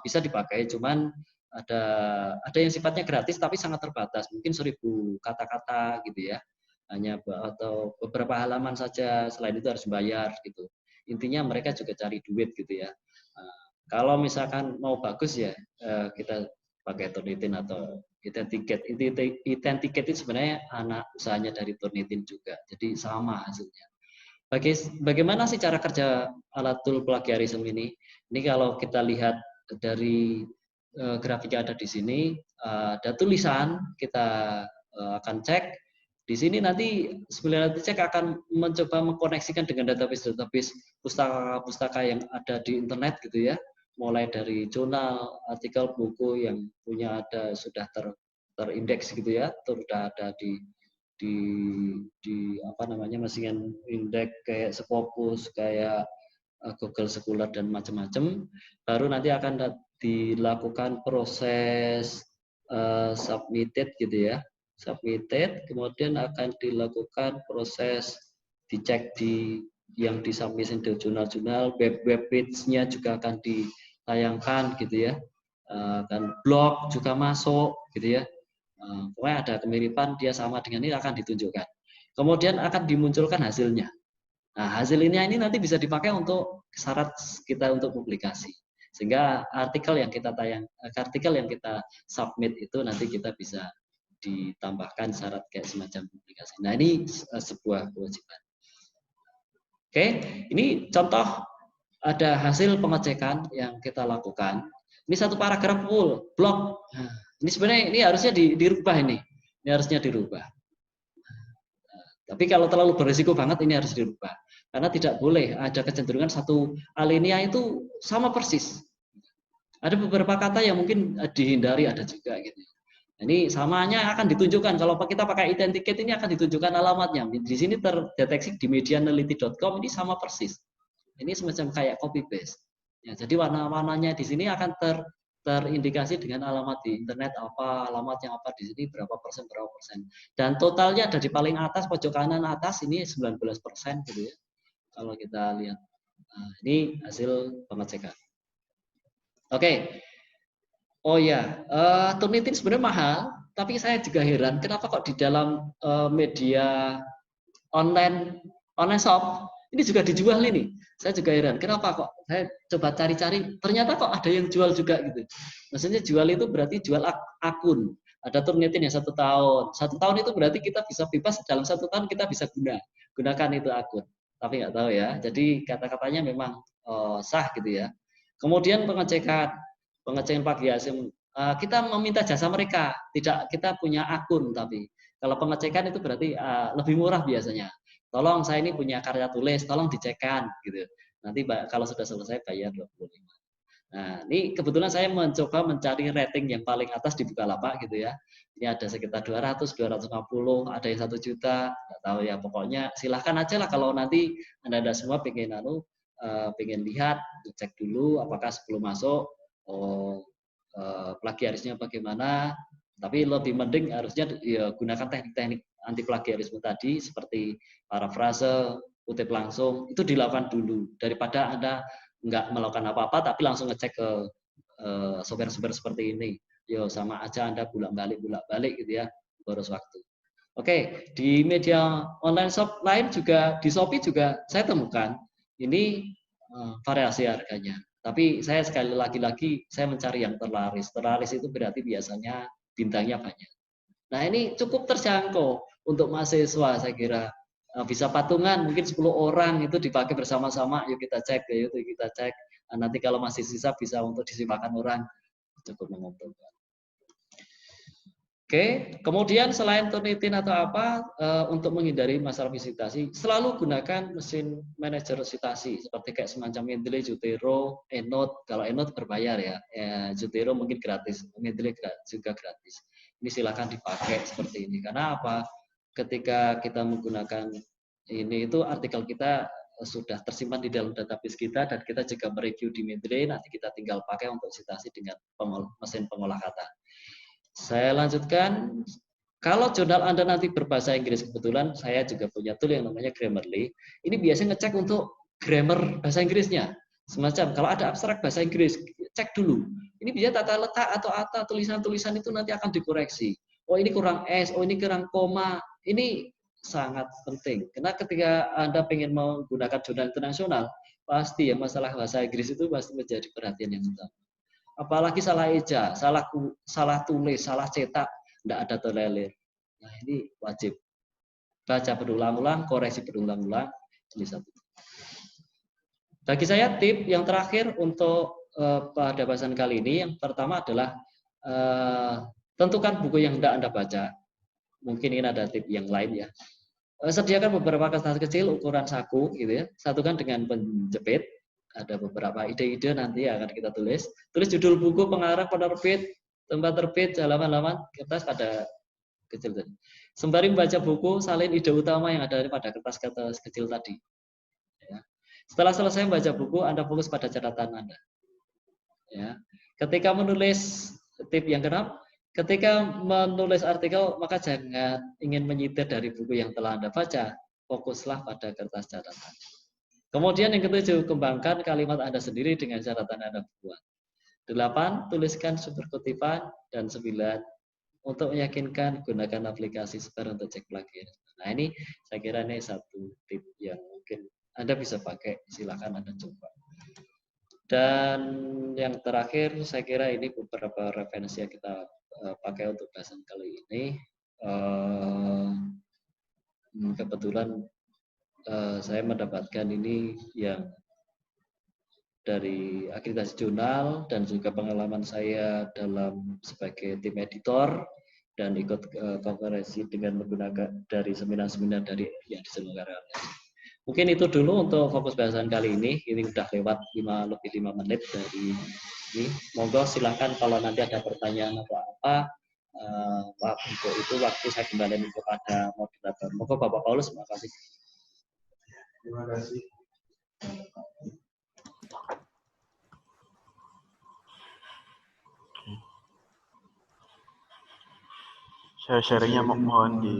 bisa dipakai, cuman ada yang sifatnya gratis tapi sangat terbatas, mungkin 1000 kata-kata gitu ya, hanya atau beberapa halaman saja. Selain itu harus bayar gitu. Intinya mereka juga cari duit gitu ya. Kalau misalkan mau bagus ya kita pakai Turnitin atau Identicate. Identicate itu sebenarnya anak usahanya dari Turnitin juga, jadi sama hasilnya. Bagaimana sih cara kerja alat tool plagiarism ini? Ini kalau kita lihat dari grafik yang ada di sini, ada tulisan, kita akan cek. Di sini nanti sebenarnya cek akan mencoba mengkoneksikan dengan database pustaka yang ada di internet gitu ya, mulai dari jurnal, artikel, buku yang punya sudah terindeks gitu ya, sudah ada di apa namanya mesin indeks kayak Scopus, kayak Google Scholar dan macam-macam. Baru nanti akan dilakukan proses submitted gitu ya. Submitted, kemudian akan dilakukan proses dicek yang disubmission di jurnal-jurnal, web page-nya juga akan ditayangkan gitu ya, dan blog juga masuk gitu ya. Pokoknya ada kemiripan, dia sama dengan ini akan ditunjukkan. Kemudian akan dimunculkan hasilnya. Nah, hasilnya ini nanti bisa dipakai untuk syarat kita untuk publikasi. Sehingga artikel yang kita submit itu nanti kita bisa ditambahkan syarat kayak semacam publikasi. Nah, ini sebuah kewajiban. Oke, ini contoh ada hasil pengecekan yang kita lakukan. Ini satu paragraf full, blog. Nah, ini sebenarnya ini harusnya dirubah ini. Ini harusnya dirubah. Tapi kalau terlalu berisiko banget ini harus dirubah. Karena tidak boleh ada kecenderungan satu alinea itu sama persis. Ada beberapa kata yang mungkin dihindari, ada juga gitu. Ini samanya akan ditunjukkan. Kalau kita pakai Identicate ini akan ditunjukkan alamatnya. Di sini terdeteksi di medianality.com ini sama persis. Ini semacam kayak copy paste. Ya, jadi warna-warnanya di sini akan terindikasi dengan alamat di internet apa, alamatnya apa di sini berapa persen. Dan totalnya dari paling atas pojok kanan atas ini 19% gitu ya. Kalau kita lihat. Nah, ini hasil pengecekan. Oke. Oh ya, Turnitin sebenarnya mahal, tapi saya juga heran kenapa kok di dalam media online shop ini juga dijual ini. Saya juga heran, kenapa kok? Saya coba cari-cari, ternyata kok ada yang jual juga gitu. Maksudnya jual itu berarti jual akun. Ada Turnitin yang 1 tahun. 1 tahun itu berarti kita bisa bebas dalam 1 tahun kita bisa gunakan itu akun. Tapi nggak tahu ya. Jadi kata-katanya memang sah gitu ya. Kemudian pengecekan pagi hasil. Kita meminta jasa mereka, tidak kita punya akun tapi kalau pengecekan itu berarti lebih murah biasanya. Tolong saya ini punya karya tulis, tolong dicekkan gitu. Nanti kalau sudah selesai bayar 25. Nah, ini kebetulan saya mencoba mencari rating yang paling atas di Bukalapak gitu ya. Ini ada sekitar 200, 250, ada yang 1 juta, nggak tahu ya. Pokoknya silahkan aja lah kalau nanti Anda semua pengen lihat, cek dulu apakah sebelum masuk plagiarisnya bagaimana. Tapi lebih mending harusnya ya, gunakan teknik-teknik anti plagiarisme tadi seperti parafrase, kutip langsung, itu dilakukan dulu daripada Anda nggak melakukan apa-apa tapi langsung ngecek ke software-software seperti ini. Yo sama aja Anda bolak-balik gitu ya, boros waktu. Oke, di media online shop lain juga di Shopee juga saya temukan ini variasi harganya. Tapi saya sekali lagi saya mencari yang terlaris. Terlaris itu berarti biasanya bintangnya banyak. Nah ini cukup terjangkau untuk mahasiswa saya kira. Bisa patungan mungkin 10 orang itu dipakai bersama-sama. Yuk kita cek, nanti kalau masih sisa bisa untuk disimpakan orang. Cukup menguntungkan. Oke, kemudian selain Turnitin atau apa, untuk menghindari masalah visitasi, selalu gunakan mesin manajer citasi seperti kayak semacam Mendeley, Zotero, EndNote. Kalau EndNote berbayar ya, Zotero mungkin gratis, Mendeley juga gratis. Ini silakan dipakai seperti ini. Karena apa? Ketika kita menggunakan ini itu artikel kita sudah tersimpan di dalam database kita dan kita juga mereview di Mendeley, nanti kita tinggal pakai untuk citasi dengan mesin pengolah kata. Saya lanjutkan, kalau jurnal Anda nanti berbahasa Inggris, kebetulan saya juga punya tool yang namanya Grammarly. Ini biasanya ngecek untuk grammar bahasa Inggrisnya. Semacam kalau ada abstrak bahasa Inggris, cek dulu. Ini bisa tata letak atau tulisan-tulisan itu nanti akan dikoreksi. Oh ini kurang S, oh ini kurang koma. Ini sangat penting. Karena ketika Anda ingin menggunakan jurnal internasional, pasti ya masalah bahasa Inggris itu pasti menjadi perhatian yang utama. Apalagi salah eja, salah tulis, salah cetak, tidak ada tolerir. Nah ini wajib baca berulang-ulang, koreksi berulang-ulang. Ini satu. Bagi saya tip yang terakhir untuk pada bahasan kali ini, yang pertama adalah tentukan buku yang hendak Anda baca. Mungkin ini ada tip yang lain ya. Sediakan beberapa kertas kecil ukuran saku, gitu ya. Satukan dengan penjepit. Ada beberapa ide-ide nanti akan kita tulis. Tulis judul buku, pengarang, penerbit, tempat terbit, halaman-halaman, kertas pada kecil tadi. Sembari membaca buku, salin ide utama yang ada pada kertas-kertas kecil tadi. Ya. Setelah selesai membaca buku, Anda fokus pada catatan Anda. Ya. Ketika menulis, tip yang keenam, ketika menulis artikel, maka jangan ingin menyitir dari buku yang telah Anda baca. Fokuslah pada kertas catatan. Kemudian yang ketujuh, kembangkan kalimat Anda sendiri dengan catatan Anda buat. 8, tuliskan sumber kutipan. Dan 9, untuk meyakinkan, gunakan aplikasi Sper untuk cek plagiat. Nah ini saya kira ini satu tip yang mungkin Anda bisa pakai, silakan Anda coba. Dan yang terakhir, saya kira ini beberapa referensi yang kita pakai untuk bahasan kali ini. Kebetulan saya mendapatkan ini yang dari akreditasi jurnal dan juga pengalaman saya dalam sebagai tim editor dan ikut konferensi dengan menggunakan dari seminar-seminar dari yang diselenggarakan. Mungkin itu dulu untuk fokus bahasan kali ini. Ini udah lewat 5 menit dari ini. Monggo silahkan kalau nanti ada pertanyaan atau apa. Untuk itu waktu saya kembalikan kepada moderator. Monggo Bapak Paulus, terima kasih. Terima kasih. Sharingnya mohon di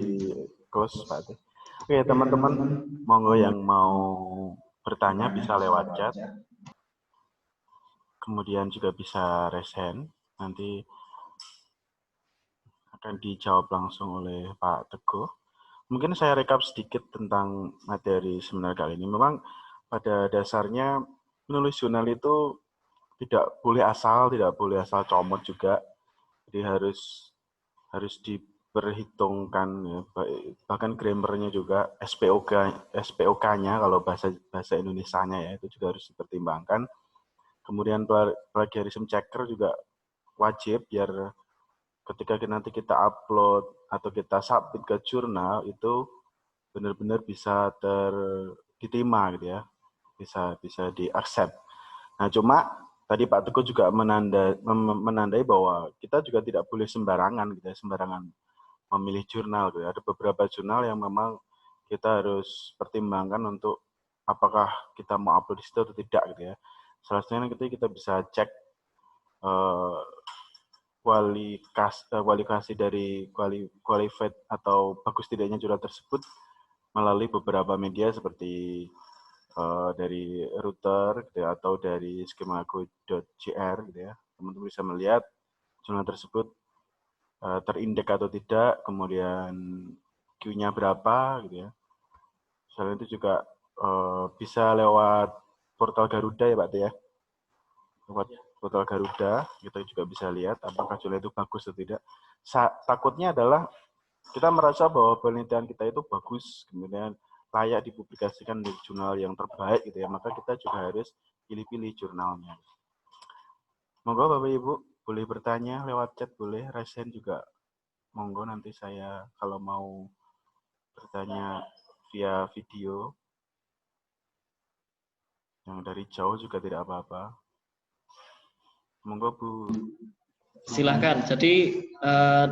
close Pak. Oke teman-teman, monggo yang mau bertanya bisa lewat chat. Kemudian juga bisa raise hand. Nanti akan dijawab langsung oleh Pak Teguh. Mungkin saya rekap sedikit tentang materi seminar kali ini. Memang pada dasarnya menulis jurnal itu tidak boleh asal comot juga. Jadi harus diperhitungkan ya, bahkan grammarnya juga SPOK-nya kalau bahasa Indonesianya ya itu juga harus dipertimbangkan. Kemudian plagiarism checker juga wajib biar ketika nanti kita upload atau kita submit ke jurnal itu benar-benar bisa diterima gitu ya, bisa di-accept. Nah, cuma tadi Pak Teguh juga menandai bahwa kita juga tidak boleh sembarangan gitu ya, sembarangan memilih jurnal gitu ya. Ada beberapa jurnal yang memang kita harus pertimbangkan untuk apakah kita mau upload di situ atau tidak gitu ya. Salah satunya kita bisa cek kualifikasi dari qualified atau bagus tidaknya jurnal tersebut melalui beberapa media seperti dari router gitu ya, atau dari skemago.jr gitu ya. Teman-teman bisa melihat jurnal tersebut terindeks atau tidak, kemudian Q-nya berapa gitu ya. Selain itu juga bisa lewat portal Garuda ya Pak ya. Lewat portal Garuda kita juga bisa lihat apakah jurnal itu bagus atau tidak. Takutnya adalah kita merasa bahwa penelitian kita itu bagus, kemudian layak dipublikasikan di jurnal yang terbaik gitu ya, maka kita juga harus pilih-pilih jurnalnya. Monggo Bapak Ibu boleh bertanya lewat chat, boleh raise hand juga. Monggo nanti saya kalau mau bertanya via video yang dari jauh juga tidak apa-apa. Monggo Bu. Silakan. Jadi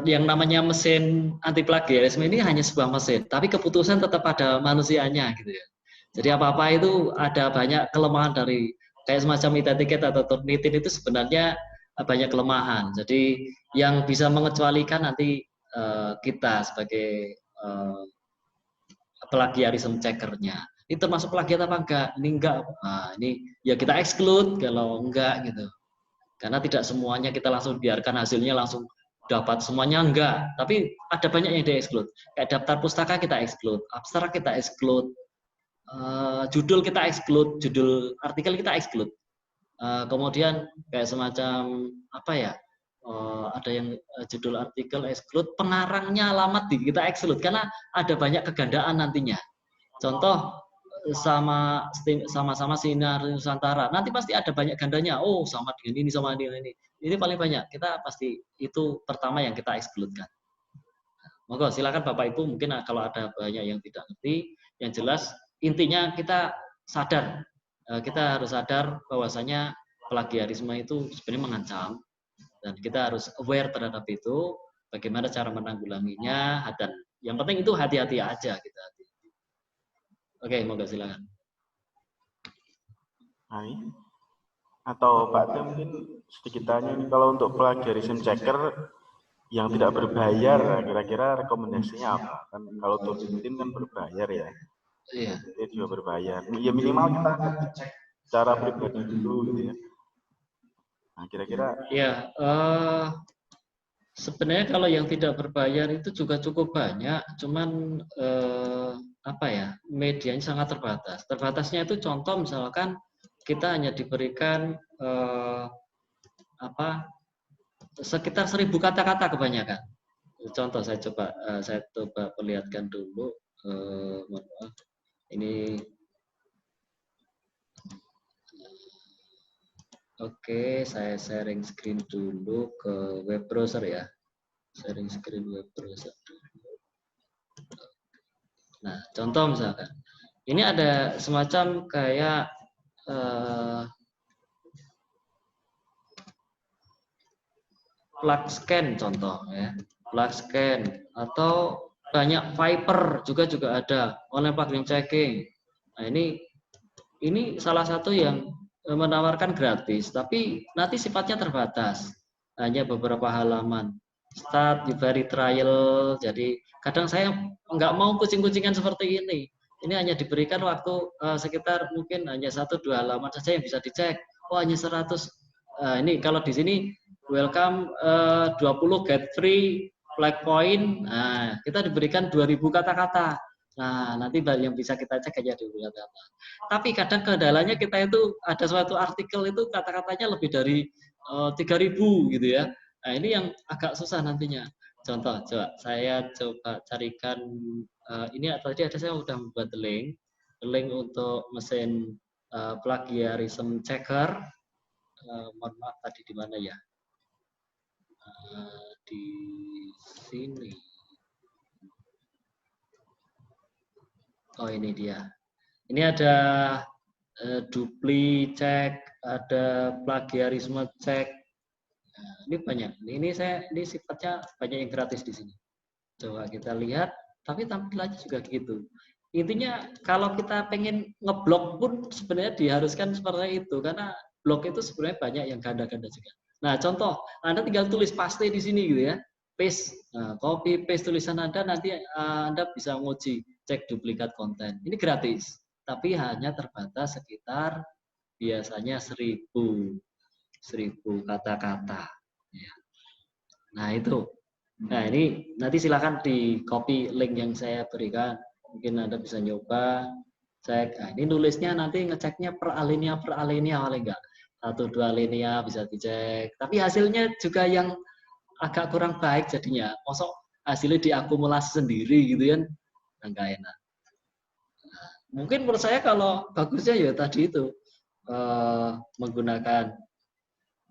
yang namanya mesin anti plagiarisme ini hanya sebuah mesin, tapi keputusan tetap pada manusianya gitu ya. Jadi apa-apa itu ada banyak kelemahan dari kayak semacam tiket atau Turnitin itu sebenarnya banyak kelemahan. Jadi yang bisa mengecualikan nanti kita sebagai plagiarism checkernya. Ini termasuk plagiat apa enggak? Ini enggak. Nah, ini ya kita exclude kalau enggak gitu. Karena tidak semuanya kita langsung biarkan hasilnya langsung dapat semuanya enggak, tapi ada banyak yang di-exclude. Kayak daftar pustaka kita exclude, abstrak kita exclude, judul kita exclude, judul artikel kita exclude. Kemudian kayak semacam apa ya? Ada yang judul artikel exclude, pengarangnya alamat kita exclude karena ada banyak kegandaan nantinya. Contoh sama-sama sinar Nusantara, nanti pasti ada banyak gandanya. Oh, sama dengan ini, sama dengan ini. Ini paling banyak. Kita pasti itu pertama yang kita exclude-kan. Monggo silakan Bapak Ibu, mungkin kalau ada banyak yang tidak ngerti, yang jelas intinya kita sadar. Kita harus sadar bahwasanya plagiarisme itu sebenarnya mengancam dan kita harus aware terhadap itu, bagaimana cara menanggulanginya, dan yang penting itu hati-hati aja kita. Oke, monggo silakan. Hai. Atau Pak Teh mungkin sedikit tanya nih, kalau untuk plagiarism checker yang tidak berbayar, kira-kira rekomendasinya apa? Kan kalau Turnitin kan berbayar ya. Iya. Itu juga berbayar. Ya minimal kita cek cara pribadi dulu gitu ya. Nah, kira-kira ya sebenarnya kalau yang tidak berbayar itu juga cukup banyak, cuman apa ya, medianya sangat terbatas. Terbatasnya itu contoh misalkan kita hanya diberikan sekitar 1000 kata-kata kebanyakan. Contoh saya coba perlihatkan dulu. Mohon maaf. Ini oke, saya sharing screen dulu ke web browser ya. Sharing screen web browser. Nah, contoh misalkan, ini ada semacam kayak plug scan contoh ya, plug scan atau banyak Viper juga ada online plugin checking. Nah, ini salah satu yang menawarkan gratis, tapi nanti sifatnya terbatas, hanya beberapa halaman. Start very trial, jadi kadang saya nggak mau kucing-kucingan seperti ini. Ini hanya diberikan waktu sekitar mungkin hanya 1-2 halaman saja yang bisa dicek. Oh, hanya 100. Ini kalau di sini welcome 20 get free flag point, nah kita diberikan 2000 kata-kata. Nah, nanti yang bisa kita cek aja dulu kata-kata. Tapi kadang kendalanya kita itu ada suatu artikel itu kata-katanya lebih dari 3000 gitu ya. Nah, ini yang agak susah nantinya. Contoh, coba saya coba carikan ini tadi ada saya udah membuat link untuk mesin plagiarism checker. Mohon maaf tadi di mana ya? Di sini. Oh, ini dia. Ini ada dupli cek, ada plagiarisme cek. Nah, ini banyak. Ini sifatnya banyak yang gratis di sini. Coba kita lihat, tapi tampilannya juga gitu. Intinya kalau kita pengen ngeblok pun sebenarnya diharuskan seperti itu karena blok itu sebenarnya banyak yang ganda-ganda juga. Nah, contoh, Anda tinggal tulis paste di sini gitu ya. Paste, nah, copy paste tulisan Anda, nanti Anda bisa menguji cek duplikat konten. Ini gratis, tapi hanya terbatas sekitar biasanya 1000 kata-kata. Ya. Nah, itu. Nah, ini nanti silakan di copy link yang saya berikan. Mungkin Anda bisa nyoba cek. Nah, ini nulisnya nanti ngeceknya per alinea oleh enggak. 1-2 alinea bisa dicek. Tapi hasilnya juga yang agak kurang baik jadinya. Mosok hasilnya diakumulasi sendiri gitu kan. Enggak enak. Nah, mungkin menurut saya kalau bagusnya ya tadi itu menggunakan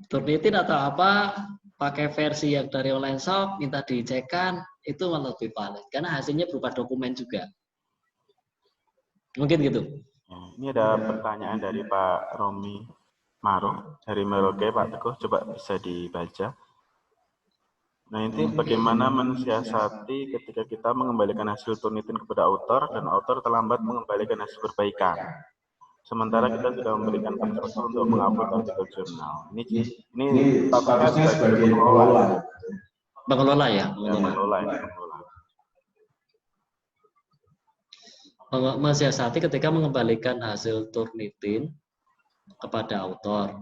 Turnitin atau apa, pakai versi yang dari online shop, minta dicekkan, itu malah lebih valid. Karena hasilnya berupa dokumen juga. Mungkin gitu. Ya, ini ada pertanyaan dari Pak Romi Maro, dari Merauke, Pak Teguh, coba bisa dibaca. Nah, ini bagaimana mensiasati ketika kita mengembalikan hasil Turnitin kepada autor, dan autor terlambat mengembalikan hasil perbaikan. Sementara kita sudah memberikan password untuk mengupload artikel jurnal. Ini statusnya sebagai pengelola. Pengelola ya? Pengelola. Mensiasati ketika mengembalikan hasil Turnitin kepada autor.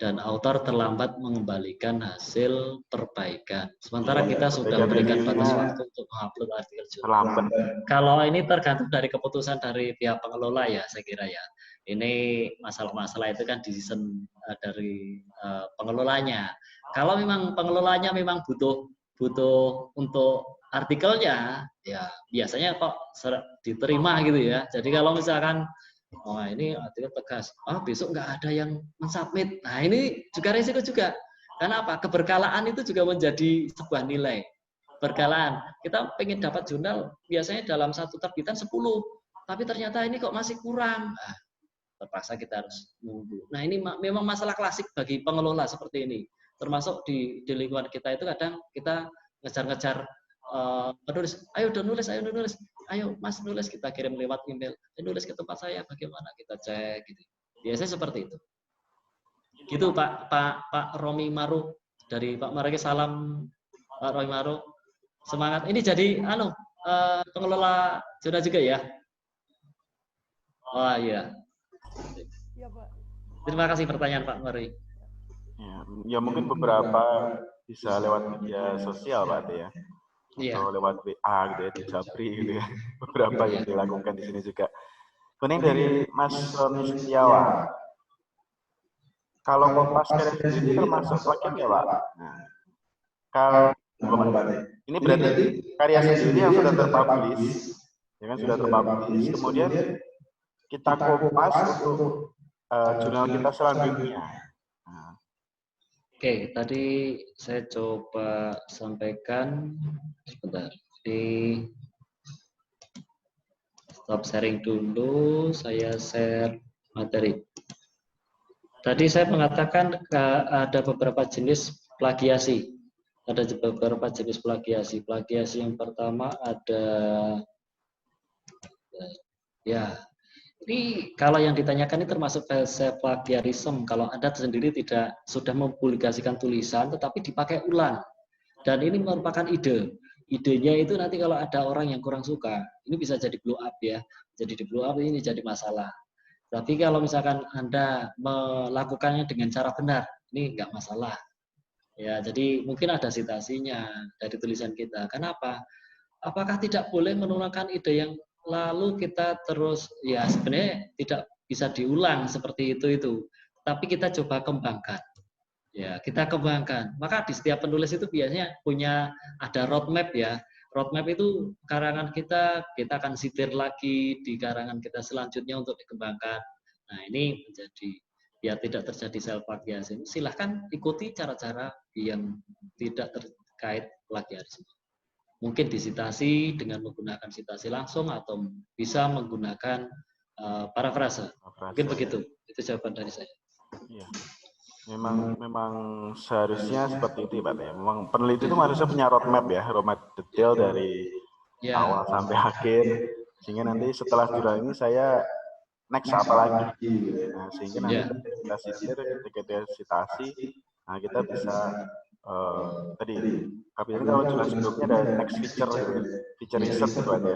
Dan autor terlambat mengembalikan hasil perbaikan. Sementara kita sudah memberikan batas waktu untuk mengupload artikel jurnal. Kalau ini tergantung dari keputusan dari pihak pengelola ya, saya kira ya. Ini masalah-masalah itu kan decision dari pengelolanya. Kalau memang pengelolanya memang butuh untuk artikelnya, ya biasanya kok diterima gitu ya. Jadi kalau misalkan oh ini artikel tegas, besok nggak ada yang mensubmit. Nah ini juga resiko juga. Karena apa? Keberkalaan itu juga menjadi sebuah nilai. Berkalaan. Kita pengen dapat jurnal biasanya dalam satu terbitan 10. Tapi ternyata ini kok masih kurang. Nah, terpaksa kita harus nunggu. Nah ini memang masalah klasik bagi pengelola seperti ini. Termasuk di lingkungan kita itu kadang kita ngejar-ngejar penulis, ayo nulis, ayo mas nulis, kita kirim lewat email, nulis ke tempat saya, bagaimana kita cek gitu. Biasanya seperti itu. Gitu Pak Romi Maru dari Pak Marake, salam Pak Romi Maru. Semangat. Ini jadi pengelola jurnal juga ya. Oh iya. Iya, Pak. Terima kasih pertanyaan Pak Mari. Ya mungkin beberapa bisa lewat media sosial Pak ya. Atau lewat WA gitu ya, di Japri gitu ya. Beberapa yang dilakukan di sini juga. Kemudian dari Mas Roni Setiawan. Kalau Kompas Karya sendiri termasuk plugin ya Pak? Nah, kalau ini berarti karya sendiri yang sudah terpublish, ya kan sudah terpublish, kemudian kita kopas untuk jurnal kita selanjutnya. Nah. Oke, tadi saya coba sampaikan sebentar. Di stop sharing dulu, saya share materi. Tadi saya mengatakan ada beberapa jenis plagiasi. Ada beberapa jenis plagiasi. Plagiasi yang pertama ada ya. Ini kalau yang ditanyakan ini termasuk self-plagiarism. Kalau Anda sendiri tidak sudah mempublikasikan tulisan tetapi dipakai ulang. Dan ini merupakan ide. Idenya itu nanti kalau ada orang yang kurang suka, ini bisa jadi blow up ya. Jadi di blow up ini jadi masalah. Tapi kalau misalkan Anda melakukannya dengan cara benar, ini enggak masalah. Ya, jadi mungkin ada sitasinya dari tulisan kita. Kenapa? Apakah tidak boleh menuangkan ide yang lalu kita terus, ya sebenarnya tidak bisa diulang seperti itu. Tapi kita coba kembangkan. Ya, kita kembangkan. Maka di setiap penulis itu biasanya punya ada roadmap ya. Roadmap itu karangan kita akan sitir lagi di karangan kita selanjutnya untuk dikembangkan. Nah, ini menjadi biar tidak terjadi self plagiarisme. Silahkan ikuti cara-cara yang tidak terkait plagiarisme. Mungkin disitasi dengan menggunakan sitasi langsung atau bisa menggunakan parafrase. Mungkin begitu. Itu jawaban dari saya. Iya. Memang seharusnya seperti itu Pak ya. Memang peneliti itu harusnya punya roadmap ya, roadmap detail dari awal sampai akhir. Sehingga nanti setelah jurnal ini saya next apa lagi. Nah, sehingga nanti kita sitir, ketika kita citasi, nah kita bisa tadi kapitulnya kalau jurnal sebelumnya ada next feature gitu, feature research gitu aja.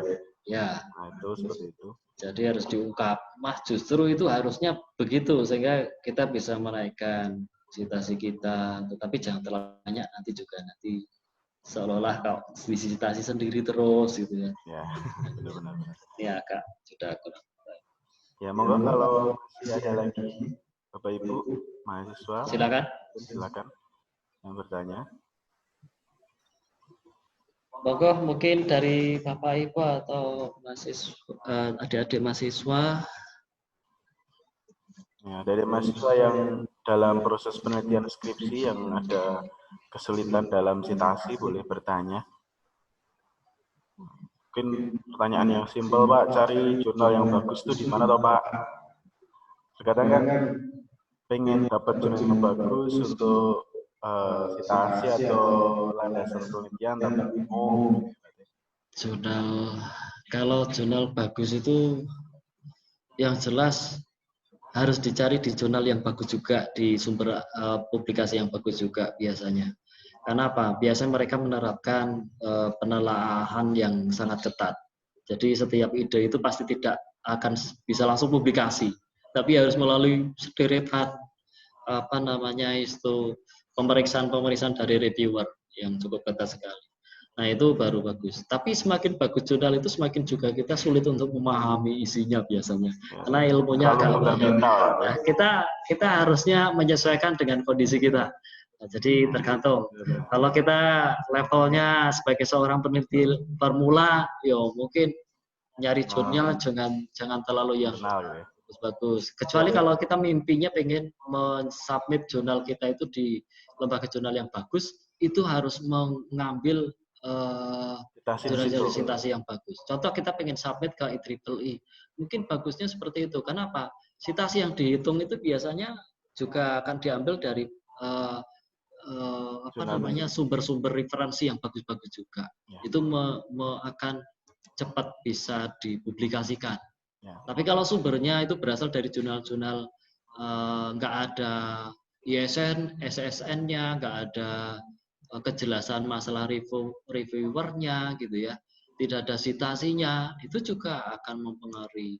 Ya. Nah, itu seperti itu. Jadi harus diungkap. Justru itu harusnya begitu sehingga kita bisa menaikkan citasi kita, tetapi jangan terlalu banyak nanti seolah-olah kalau disitasi sendiri terus gitu ya. Ya, benar-benar. Ya Kak, sudah kurang. Ya, monggo kalau masih ada lagi Bapak Ibu mahasiswa. Silakan yang bertanya. Monggo mungkin dari Bapak Ibu atau mahasiswa, adik-adik mahasiswa. Ya, dari mahasiswa yang dalam proses penelitian skripsi yang ada kesulitan dalam citasi boleh bertanya. Mungkin pertanyaan yang simpel Pak, cari jurnal yang bagus itu di mana toh Pak? Terkadang kan pengen dapat jurnal yang bagus untuk citasi atau landasan penelitian tapi bingung. Kalau jurnal bagus itu yang jelas harus dicari di jurnal yang bagus juga, di sumber publikasi yang bagus juga biasanya. Karena apa? Biasanya mereka menerapkan penelaahan yang sangat ketat. Jadi setiap ide itu pasti tidak akan bisa langsung publikasi, tapi harus melalui sederetan pemeriksaan dari reviewer yang cukup ketat sekali. Nah itu baru bagus. Tapi semakin bagus jurnal itu semakin juga kita sulit untuk memahami isinya biasanya. Karena ilmunya agak fundamental. Nah, kita harusnya menyesuaikan dengan kondisi kita. Nah, jadi tergantung. Kalau kita levelnya sebagai seorang peneliti formula, mungkin nyari jurnal jangan terlalu yang bagus. Kecuali kalau kita mimpinya pengen mensubmit jurnal kita itu di lembaga jurnal yang bagus, itu harus mengambil jurnal citasi yang bagus. Contoh kita pengen submit ke IEEE, mungkin bagusnya seperti itu. Kenapa? Citasi yang dihitung itu biasanya juga akan diambil dari sumber-sumber referensi yang bagus-bagus juga. Itu akan cepat bisa dipublikasikan. Tapi kalau sumbernya itu berasal dari jurnal-jurnal nggak ada ISN, SSN-nya, nggak ada kejelasan masalah reviewernya gitu ya, tidak ada citasinya, itu juga akan mempengaruhi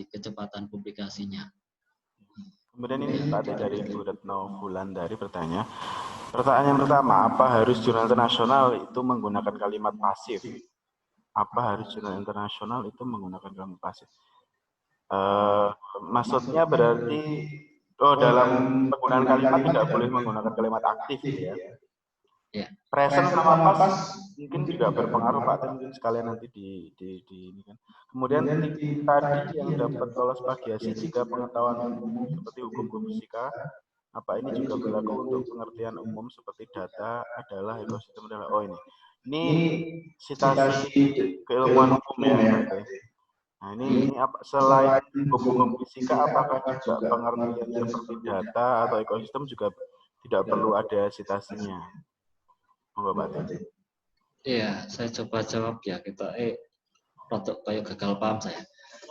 kecepatan publikasinya. Kemudian ini tadi dari Bu Retno Wulandari bertanya, pertanyaan yang pertama, apa harus jurnal internasional itu menggunakan kalimat pasif? Apa harus jurnal internasional itu menggunakan kalimat pasif? Maksudnya berarti dalam penggunaan kalimat tidak boleh menggunakan kalimat aktif ya. Present sama past mungkin juga berpengaruh Pak, mungkin sekalian nanti di ini kan. Kemudian tadi yang dapat lolos plagiasi jika pengetahuan umum seperti hukum fisika, apa ini juga berlaku untuk pengertian umum seperti data adalah ekosistem adalah ini citasi keilmuan hukum ya. Nah ini selain hukum fisika apakah juga pengertian seperti data atau ekosistem juga tidak perlu ada citasinya? Monggo Pak. Iya, saya coba jawab ya kita rotok kayak gagal paham saya.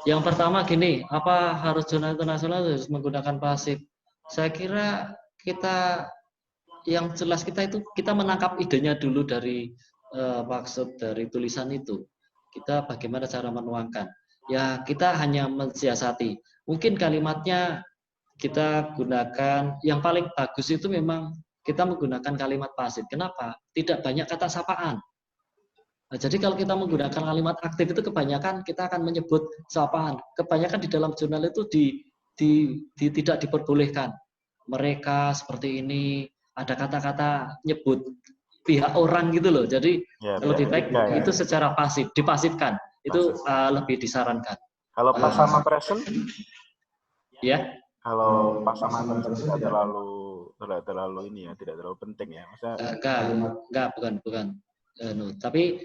Yang pertama gini, apa harus jurnal internasional harus menggunakan pasif? Saya kira yang jelas kita menangkap idenya dulu dari maksud dari tulisan itu. Kita bagaimana cara menuangkan? Ya kita hanya mensiasati. Mungkin kalimatnya kita gunakan yang paling bagus itu memang kita menggunakan kalimat pasif. Kenapa? Tidak banyak kata sapaan. Nah, jadi kalau kita menggunakan kalimat aktif itu kebanyakan kita akan menyebut sapaan. Kebanyakan di dalam jurnal itu tidak diperbolehkan. Mereka seperti ini, ada kata-kata nyebut pihak orang gitu loh. Jadi lebih baik itu secara pasif, dipasifkan. Itu lebih disarankan. Kalau pas sama present? Ya. Kalau pas sama present tidak terlalu ini ya, tidak terlalu penting ya. Enggak, bukan. Tapi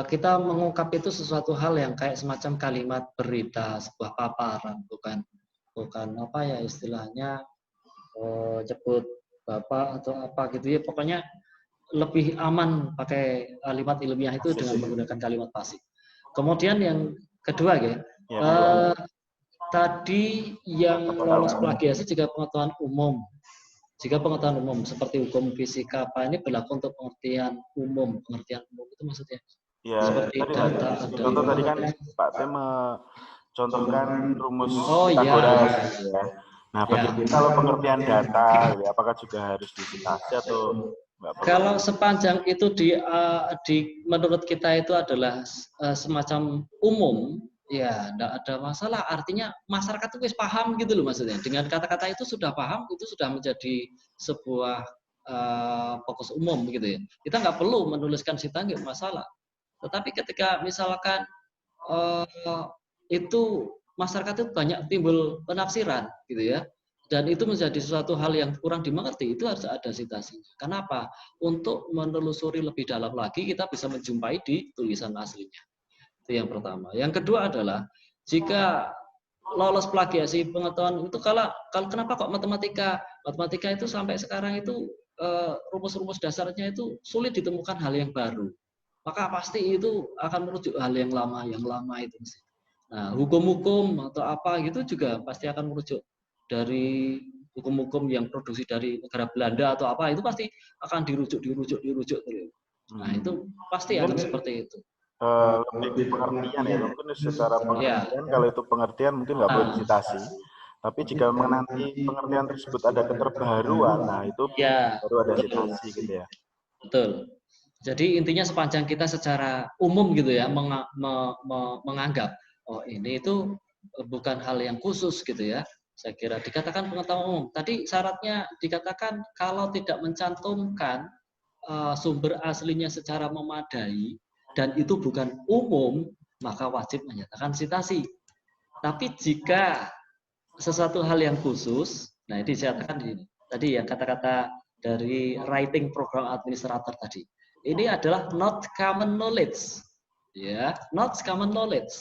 kita mengungkap itu sesuatu hal yang kayak semacam kalimat berita, sebuah paparan, bukan apa ya istilahnya sebut bapak atau apa gitu ya. Pokoknya lebih aman pakai kalimat ilmiah itu dengan menggunakan kalimat pasif. Kemudian yang kedua ya, tadi yang lolos plagiasi jika pengetahuan umum. Jika pengetahuan umum seperti hukum fisika apa ini berlaku untuk pengertian umum. Pengertian umum itu maksudnya seperti data ada. Contoh tadi kan Pak T mencontohkan rumus Pythagoras. Ya. Nah, kalau pengertian data, ya, apakah juga harus disitasi atau enggak perlu? Kalau sepanjang itu menurut kita itu adalah semacam umum, ya enggak ada masalah. Artinya masyarakat itu wis paham gitu loh maksudnya. Dengan kata-kata itu sudah paham, itu sudah menjadi sebuah fokus umum gitu ya. Kita nggak perlu menuliskan sita, nggak masalah. Tetapi ketika misalkan itu masyarakat itu banyak timbul penafsiran gitu ya. Dan itu menjadi suatu hal yang kurang dimengerti, itu harus ada citasinya. Kenapa? Untuk menelusuri lebih dalam lagi, kita bisa menjumpai di tulisan aslinya. Itu yang pertama. Yang kedua adalah, jika lolos plagiasi pengetahuan itu, kalau kenapa kok matematika itu sampai sekarang itu rumus-rumus dasarnya itu sulit ditemukan hal yang baru. Maka pasti itu akan merujuk hal yang lama itu. Nah, hukum-hukum atau apa gitu juga pasti akan merujuk dari hukum-hukum yang produksi dari negara Belanda atau apa, itu pasti akan dirujuk. Nah, itu pasti akan seperti itu. Lebih pengertian ya, mungkin secara pengertian kalau itu pengertian mungkin nggak boleh disitasi. Tapi jika nanti pengertian tersebut ada keterbaruan, nah itu baru ada citasi gitu ya. Betul. Jadi intinya sepanjang kita secara umum gitu ya menganggap ini itu bukan hal yang khusus gitu ya. Saya kira dikatakan pengetahuan umum. Tadi syaratnya dikatakan kalau tidak mencantumkan sumber aslinya secara memadai dan itu bukan umum, maka wajib menyatakan citasi. Tapi jika sesuatu hal yang khusus, nah ini dikatakan ini. Tadi yang kata-kata dari writing program administrator tadi. Ini adalah not common knowledge. Ya, not common knowledge.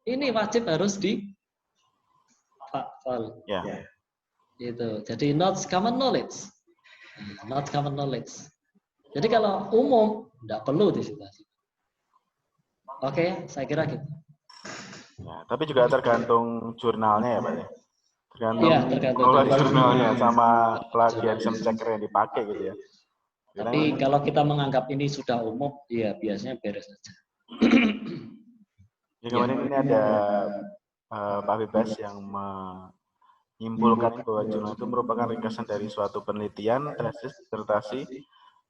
Ini wajib harus Ya. Itu. Jadi not common knowledge. Not common knowledge. Jadi kalau umum tidak perlu disitasi. Oke, saya kira gitu. Ya, tapi juga tergantung jurnalnya ya, Pak ya. Tergantung jurnalnya sama plagiarism checker yang dipakai gitu ya. Tapi kalau kita menganggap ini sudah umum, ya biasanya beres saja. Ya, kemudian ini ada Pak Bebas yang menyimpulkan bahwa jurnal itu merupakan ringkasan dari suatu penelitian, tesis, disertasi.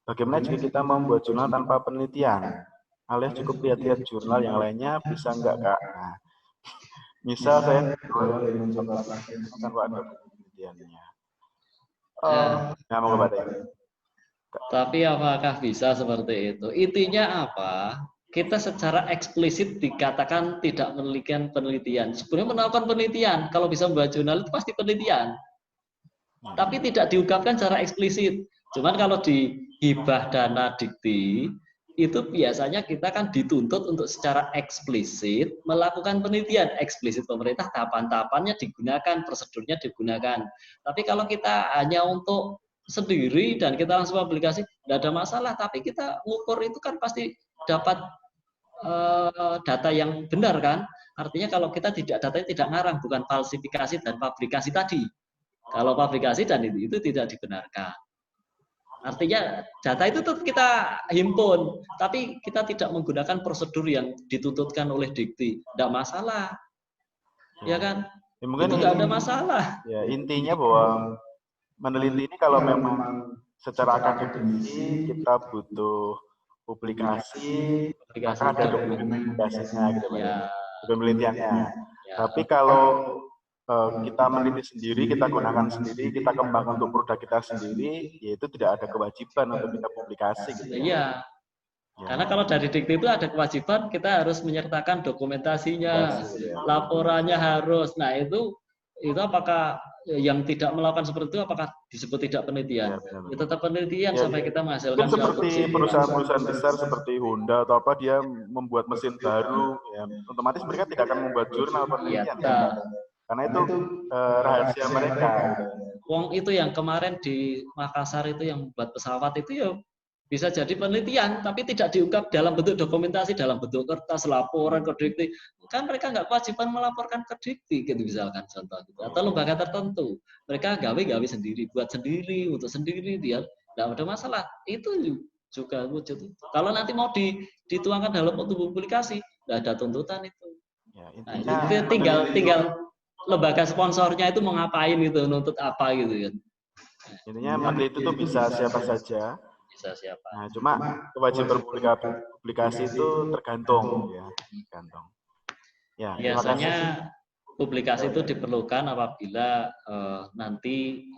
Bagaimana jika kita membuat jurnal tanpa penelitian? Alias cukup lihat-lihat jurnal yang lainnya, bisa enggak, Kak? Nah, misal saya mencoba tanpa ada penelitiannya. Nah, mau Pak. Tapi apakah bisa seperti itu? Intinya apa? Kita secara eksplisit dikatakan tidak menelitikan penelitian. Sebenarnya melakukan penelitian. Kalau bisa membuat jurnal itu pasti penelitian. Tapi tidak diungkapkan secara eksplisit. Cuman kalau di hibah dana dikti, itu biasanya kita kan dituntut untuk secara eksplisit melakukan penelitian. Eksplisit pemerintah, tahapan-tahapannya digunakan, prosedurnya digunakan. Tapi kalau kita hanya untuk sendiri dan kita langsung publikasi, tidak ada masalah. Tapi kita ngukur itu kan pasti dapat data yang benar kan. Artinya kalau kita datanya tidak ngarang, bukan falsifikasi dan publikasi tadi. Kalau publikasi dan itu tidak dibenarkan. Artinya data itu tetap kita himpun, tapi kita tidak menggunakan prosedur yang dituntutkan oleh dikti. Tidak masalah, ya kan? Ya, mungkin itu nggak ada masalah. Ya, intinya bahwa meneliti ini kalau memang secara akademisi kita butuh publikasi, maka ada dokumen publikasinya gitu Pak ya, dokumen penelitiannya. Tapi kalau kita meneliti sendiri, kita gunakan sendiri, kita kembangkan untuk produk kita sendiri, yaitu tidak ada kewajiban untuk kita publikasi gitu ya. Iya. Karena kalau dari dikti itu ada kewajiban kita harus menyertakan dokumentasinya, laporannya harus. Nah itu apakah yang tidak melakukan seperti itu apakah disebut tidak penelitian? Ya, tetap penelitian sampai kita menghasilkan seperti perusahaan-perusahaan besar seperti Honda atau apa, dia membuat mesin baru, ya, otomatis mereka tidak akan membuat jurnal penelitian. Karena itu rahasia mereka. Wong itu yang kemarin di Makassar itu yang membuat pesawat itu ya bisa jadi penelitian, tapi tidak diungkap dalam bentuk dokumentasi, dalam bentuk kertas, laporan ke dikti. Kan mereka nggak kewajiban melaporkan ke dikti, gitu misalkan contoh gitu. Atau lembaga tertentu, mereka gawe sendiri, buat sendiri, untuk sendiri dia nggak ada masalah. Itu juga wujud. Kalau nanti mau dituangkan dalam bentuk publikasi, nggak ada tuntutan itu. Ya, nah, itu tinggal lembaga sponsornya itu mau ngapain gitu, nuntut apa gitu kan. Intinya peneliti itu bisa siapa saja. Siapa. Nah, cuma kewajiban publikasi itu tergantung ya, tergantung. Ya, biasanya publikasi itu diperlukan apabila nanti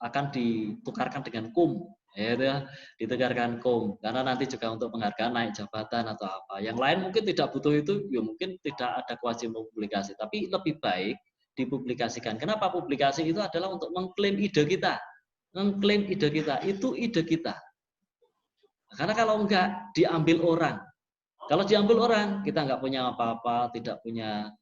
akan ditukarkan dengan KUM, ya, ditukarkan KUM, karena nanti juga untuk penghargaan naik jabatan atau apa. Yang lain mungkin tidak butuh itu, ya mungkin tidak ada kewajiban publikasi, tapi lebih baik dipublikasikan. Kenapa publikasi itu adalah untuk mengklaim ide kita, itu ide kita. Karena kalau enggak diambil orang, kalau diambil orang kita nggak punya apa-apa, tidak punya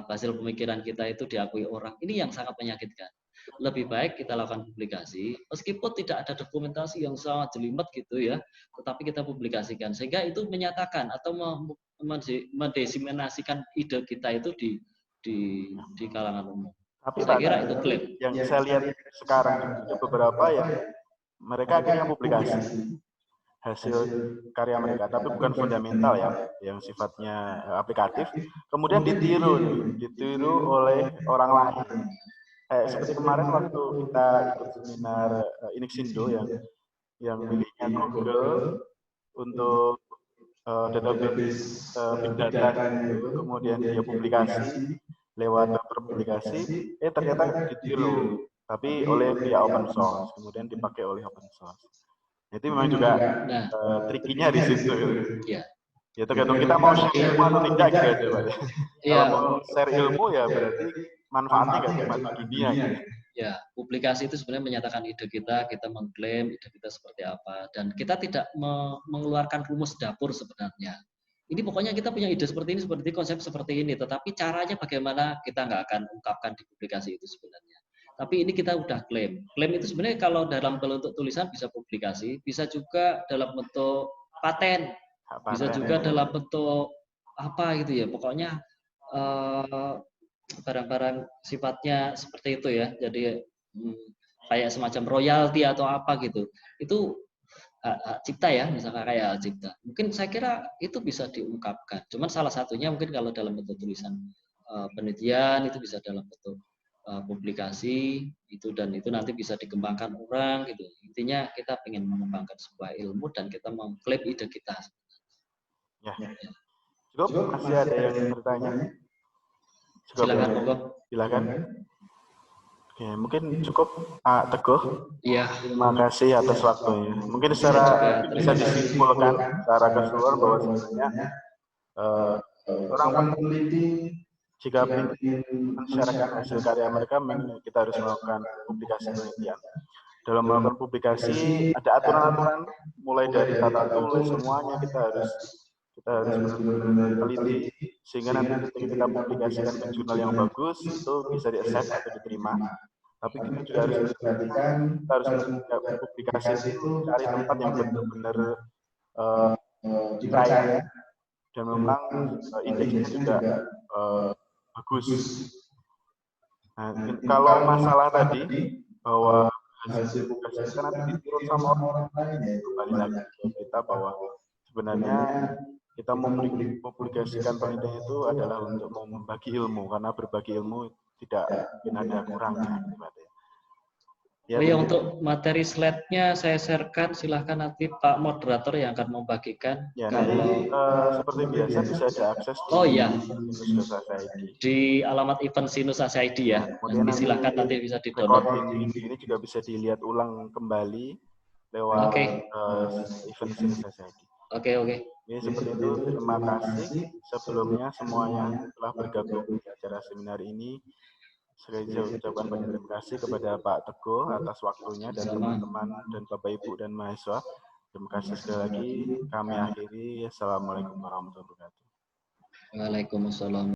hasil pemikiran kita itu diakui orang. Ini yang sangat menyakitkan. Lebih baik kita lakukan publikasi, meskipun tidak ada dokumentasi yang sangat jelimet gitu ya, tetapi kita publikasikan sehingga itu menyatakan atau mendesiminasikan ide kita itu di kalangan umum. Tapi saya kira itu klaim. Yang saya lihat sekarang ada beberapa yang mereka akhirnya publikasi hasil karya mereka, tapi bukan fundamental ya, yang sifatnya aplikatif, kemudian ditiru oleh orang lain. Seperti kemarin waktu kita ikut seminar Inixindo yang miliknya Google untuk database big data itu, kemudian dia publikasi lewat publikasi, ternyata ditiru, tapi oleh pihak open source, kemudian dipakai oleh open source. Itu memang juga trikinya di situ. Ya, tergantung kita mau share ilmu atau tidak gitu, Pak. Kalau mau share ilmu ya berarti manfaatnya nggak cuma di dunia gitu. Ya, publikasi itu sebenarnya menyatakan ide kita mengklaim ide kita seperti apa, dan kita tidak mengeluarkan rumus dapur sebenarnya. Ini pokoknya kita punya ide seperti ini, seperti konsep seperti ini, tetapi caranya bagaimana kita nggak akan ungkapkan di publikasi itu sebenarnya. Tapi ini kita udah klaim. Klaim itu sebenarnya kalau dalam bentuk tulisan bisa publikasi, bisa juga dalam bentuk paten, bisa juga dalam bentuk apa gitu ya. Pokoknya barang-barang sifatnya seperti itu ya. Jadi kayak semacam royalti atau apa gitu. Itu hak cipta ya, misalkan kayak hak cipta. Mungkin saya kira itu bisa diungkapkan. Cuman salah satunya mungkin kalau dalam bentuk tulisan penelitian itu bisa dalam bentuk publikasi itu, dan itu nanti bisa dikembangkan orang gitu. Intinya kita ingin mengembangkan sebuah ilmu dan kita mengklaim ide kita. Ya. Cukup, masih ada yang bertanya? Silakan, monggo. Silakan. Oke, mungkin cukup Pak Teguh. Iya. Terima kasih atas waktunya. Mungkin secara bisa disimpulkan secara keseluruhan bahwa sebenarnya orang peneliti jika ingin mensyaratkan hasil karya mereka, kita harus melakukan publikasi penelitian. Dalam melakukan publikasi ada aturan-aturan, mulai dari tata tulis semuanya kita harus benar-benar teliti, sehingga nanti ketika kita publikasikan ke jurnal yang bagus itu bisa di-accept atau diterima. Tapi kita juga harus perhatikan, kita harus publikasi itu cari tempat yang benar-benar dipercaya, dan memang indeksnya juga bagus. Nah, kalau masalah tadi bahwa hasil publikasi nanti ditiru sama orang lain, ya kembali lagi ke kita bahwa sebenarnya kita mempublikasikan penelitian itu adalah untuk membagi ilmu, karena berbagi ilmu tidak mungkin ada kurangnya. Ya, Oh iya, tentu. untuk materi slide-nya saya sharekan, silahkan nanti Pak Moderator yang akan membagikan. Ya, nanti Kalau seperti biasa bisa diakses di oh iya, sinus.id. di alamat event Sinus ACID ya. Kemudian Nanti silahkan nanti bisa di-download. recording ini juga bisa dilihat ulang kembali lewat Oke. event sinus ACID. Oke. Ini seperti itu. Terima kasih sebelumnya semuanya telah bergabung di acara seminar ini. Sekali saya ucapkan banyak terima kasih kepada Pak Teguh atas waktunya dan teman-teman dan Bapak Ibu dan mahasiswa. Terima kasih sekali lagi. Kami akhiri. Assalamualaikum warahmatullahi wabarakatuh. Waalaikumsalam.